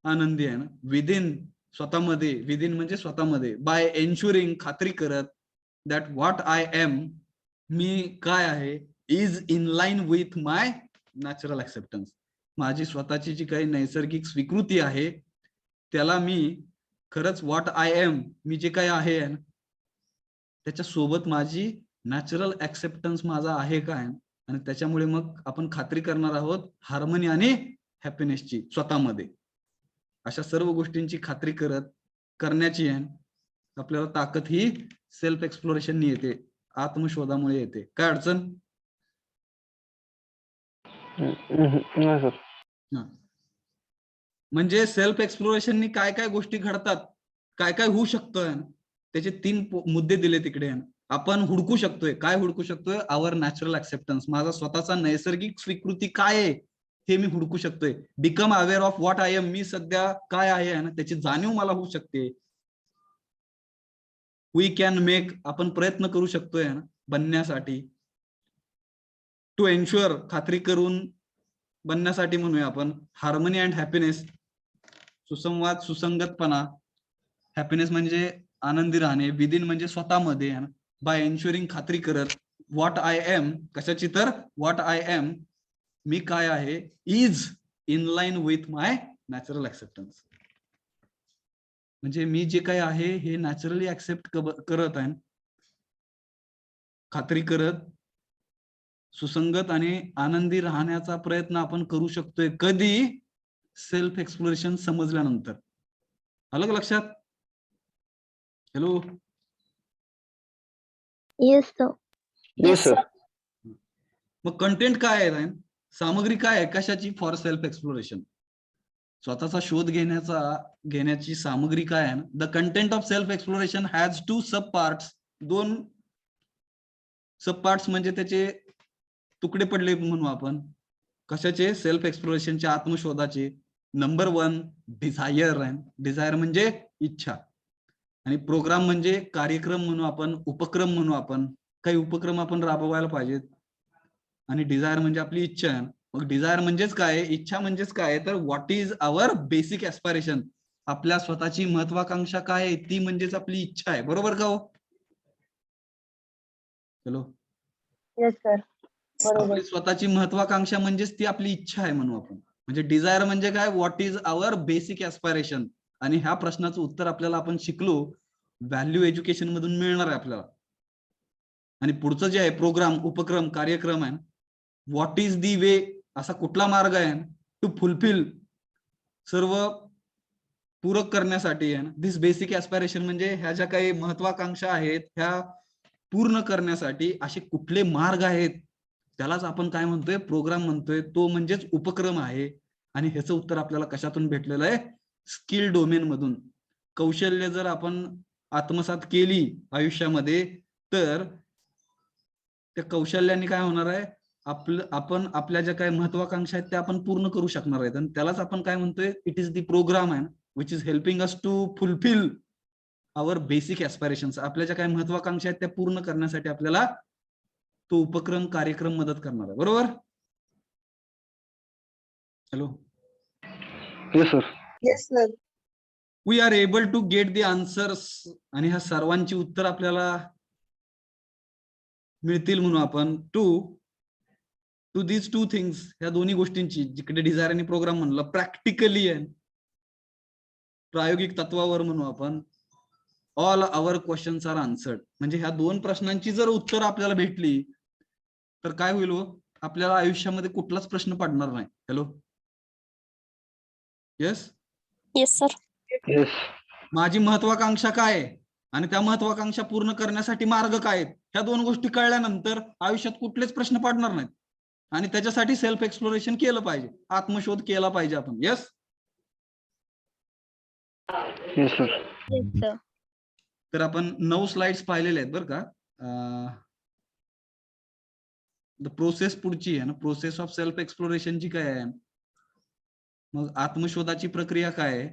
आनंदी आहे ना. विदिन स्वतःमध्ये, विदिन म्हणजे स्वतःमध्ये, बाय एन्श्युरिंग खात्री करत, दॅट व्हॉट आय एम, मी काय आहे, is in line with my natural acceptance, माझी स्वतःची जी काही नैसर्गिक स्वीकृती आहे त्याला मी खरंच व्हॉट आय एम, मी जे काही आहे त्याच्या सोबत माझी नॅचरल ऍक्सेप्टन्स माझा आहे काय, आणि त्याच्यामुळे मग आपण खात्री करणार आहोत हार्मनी आणि हॅपीनेसची स्वतःमध्ये. अशा सर्व गोष्टींची खात्री करण्याची आहे आपल्याला ताकद ही सेल्फ एक्सप्लोरेशन येते, आत्मशोधामुळे येते. काय अडचण नाही सर. म्हणजे सेल्फ एक्सप्लोरेशननी काय काय गोष्टी घडतात, काय काय होऊ शकतं, त्याचे 3 मुद्दे दिले तिकडे. आपण हुडकू शकतोय, काय हुडकू शकतोय, आवर नॅचरल ऍक्सेप्टन्स, माझा स्वतःचा नैसर्गिक स्वीकृती काय आहे हे मी हुडकू शकतोय. Become aware of what I am, मी सध्या काय आहे ना त्याची जाणीव मला होऊ शकते. वी कॅन मेक, आपण प्रयत्न करू शकतोय ना बनण्यासाठी. टू एन्श्युअर, खात्री करून बनण्यासाठी म्हणूया आपण. हार्मनी अँड हॅपीनेस, सुसंवाद सुसंगतपणा. हॅपीनेस म्हणजे आनंदी राहणे. विदिन म्हणजे स्वतःमध्ये. बाय एन्श्युरिंग, खात्री करत. व्हॉट आय एम, कशाची तर व्हॉट आय एम, मी काय आहे, is in line with my natural acceptance, म्हणजे मी जे काही आहे हे नॅचरली ऍक्सेप्ट करत आहे, खात्री करत, सुसंगत आणि आनंदी राहण्याचा प्रयत्न आपण करू शकतोय. कधी, सेल्फ एक्सप्लोरेशन समजल्यानंतर. आलं का लक्षात? Hello. Yes sir. Yes sir. मग कंटेंट काय आहे, सामग्री काय आहे कशाची, फॉर सेल्फ एक्सप्लोरेशन, स्वतःचा शोध घेण्याची सामग्री काय आहे. The content of self exploration has 2 sub parts, 2 sub parts म्हणजे त्याचे तुकडे पडले म्हणू आपण. कशाचे, सेल्फ एक्सप्लोरेशनच्या, आत्मशोधाचे. नंबर 1 डिझायर आहे, डिझायर म्हणजे इच्छा, आणि प्रोग्राम म्हणजे कार्यक्रम म्हणू आपण, उपक्रम म्हणू आपण, काही उपक्रम आपण राबवायला पाहिजेत. आणि डिझायर म्हणजे आपली इच्छा आहे. मग डिझायर म्हणजेच काय, इच्छा म्हणजेच काय, तर what is our basic aspiration, आपल्या स्वतःची महत्वाकांक्षा काय आहे ती म्हणजेच आपली इच्छा आहे. बरोबर का हो? हॅलो. येस सर, बरोबर. आपली स्वतःची महत्वाकांक्षा म्हणजेच ती आपली इच्छा आहे म्हणू आपण. म्हणजे डिझायर म्हणजे काय, what is our basic aspiration. आणि ह्या प्रश्नाचं उत्तर आपल्याला आपण शिकलो व्हॅल्यू एज्युकेशन मधून मिळणार आहे आपल्याला. आणि पुढचं जे आहे प्रोग्राम, उपक्रम, कार्यक्रम आहे, व्हॉट इज दी वे, असा कुठला मार्ग आहे टू फुलफिल, सर्व पूरक करण्यासाठी आहे. दिस बेसिक ऍस्पिरेशन म्हणजे ह्या ज्या काही महत्वाकांक्षा आहेत ह्या पूर्ण करण्यासाठी असे कुठले मार्ग आहेत, त्यालाच आपण काय म्हणतोय, प्रोग्राम म्हणतोय. तो म्हणजेच उपक्रम आहे. आणि ह्याचं उत्तर आपल्याला कशातून भेटलेलं आहे, स्किल डोमेन मधून. कौशल्य जर आपण आत्मसात केली आयुष्यामध्ये तर त्या कौशल्याने काय होणार आहे, आपण आपल्या ज्या काही महत्वाकांक्षा आहेत त्या आपण पूर्ण करू शकणार आहेत. आणि त्यालाच आपण काय म्हणतोय, इट इज दी प्रोग्राम आहे, which is helping us to fulfil our basic aspirations. आपल्या ज्या काही महत्वाकांक्षा आहेत त्या पूर्ण करण्यासाठी आपल्याला तो उपक्रम, कार्यक्रम मदत करणार आहे. बरोबर? Hello. Yes sir. Yes sir. We are able to get the answers, आणि ह्या सर्वांची उत्तर आपल्याला मिळतील म्हणून आपण. टू दीज 2 थिंग्स, ह्या दोन्ही गोष्टींची, जिकडे डिझायर आणि प्रोग्राम म्हणलं, प्रॅक्टिकली आहे, प्रायोगिक तत्वावर म्हणू आपण. ऑल आवर क्वेश्चन्स आर आन्सर्ड. म्हणजे ह्या 2 प्रश्नांची जर उत्तर आपल्याला भेटली तर काय होईल हो? आपल्याला आयुष्यामध्ये कुठलाच प्रश्न पडणार नाही. Hello, yes. Yes sir. Yes. माझी महत्वाकांक्षा काय आहे आणि त्या महत्वाकांक्षा पूर्ण करण्यासाठी मार्ग काय आहेत, ह्या 2 गोष्टी कळल्यानंतर आयुष्यात कुठलेच प्रश्न पडणार नाहीत. आणि त्याच्यासाठी सेल्फ एक्सप्लोरेशन केलं पाहिजे, आत्मशोध केला पाहिजे आपण. Yes. Yes sir. Yes sir. तर आपण 9 स्लाइड्स पाहिलेले आहेत बरं का. द प्रोसेस पुढची आहे ना, प्रोसेस ऑफ सेल्फ एक्सप्लोरेशनची काय आहे, मग आत्मशोधाची प्रक्रिया काय आहे,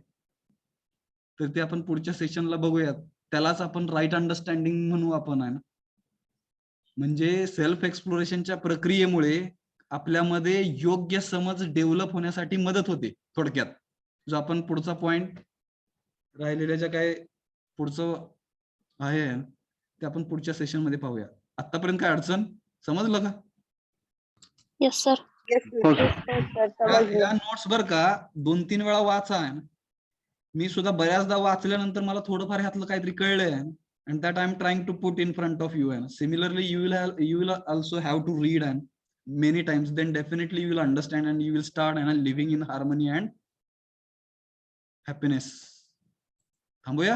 तर ते आपण पुढच्या सेशनला बघूयात. त्यालाच आपण राईट अंडरस्टँडिंग म्हणू आपण, आहे ना. म्हणजे सेल्फ एक्सप्लोरेशनच्या प्रक्रियेमुळे आपल्यामध्ये योग्य समज डेव्हलप होण्यासाठी मदत होते. थोडक्यात जो आपण पुढचा पॉइंट राहिलेल्या ज्या काय पुढचं आहे ते आपण पुढच्या सेशन मध्ये पाहूया. आतापर्यंत काय अडचण, समजलं का? Yes sir. हो सर. या नोट्स बर का 2-3 वेळा वाचा. मी सुद्धा बऱ्याचदा वाचल्यानंतर मला थोडंफार ह्यातलं काहीतरी कळलंय. And that I'm trying to put in front of you. And similarly, you will also have to read and many times. Then definitely you will understand and you will start and living in harmony and happiness. थांबूया.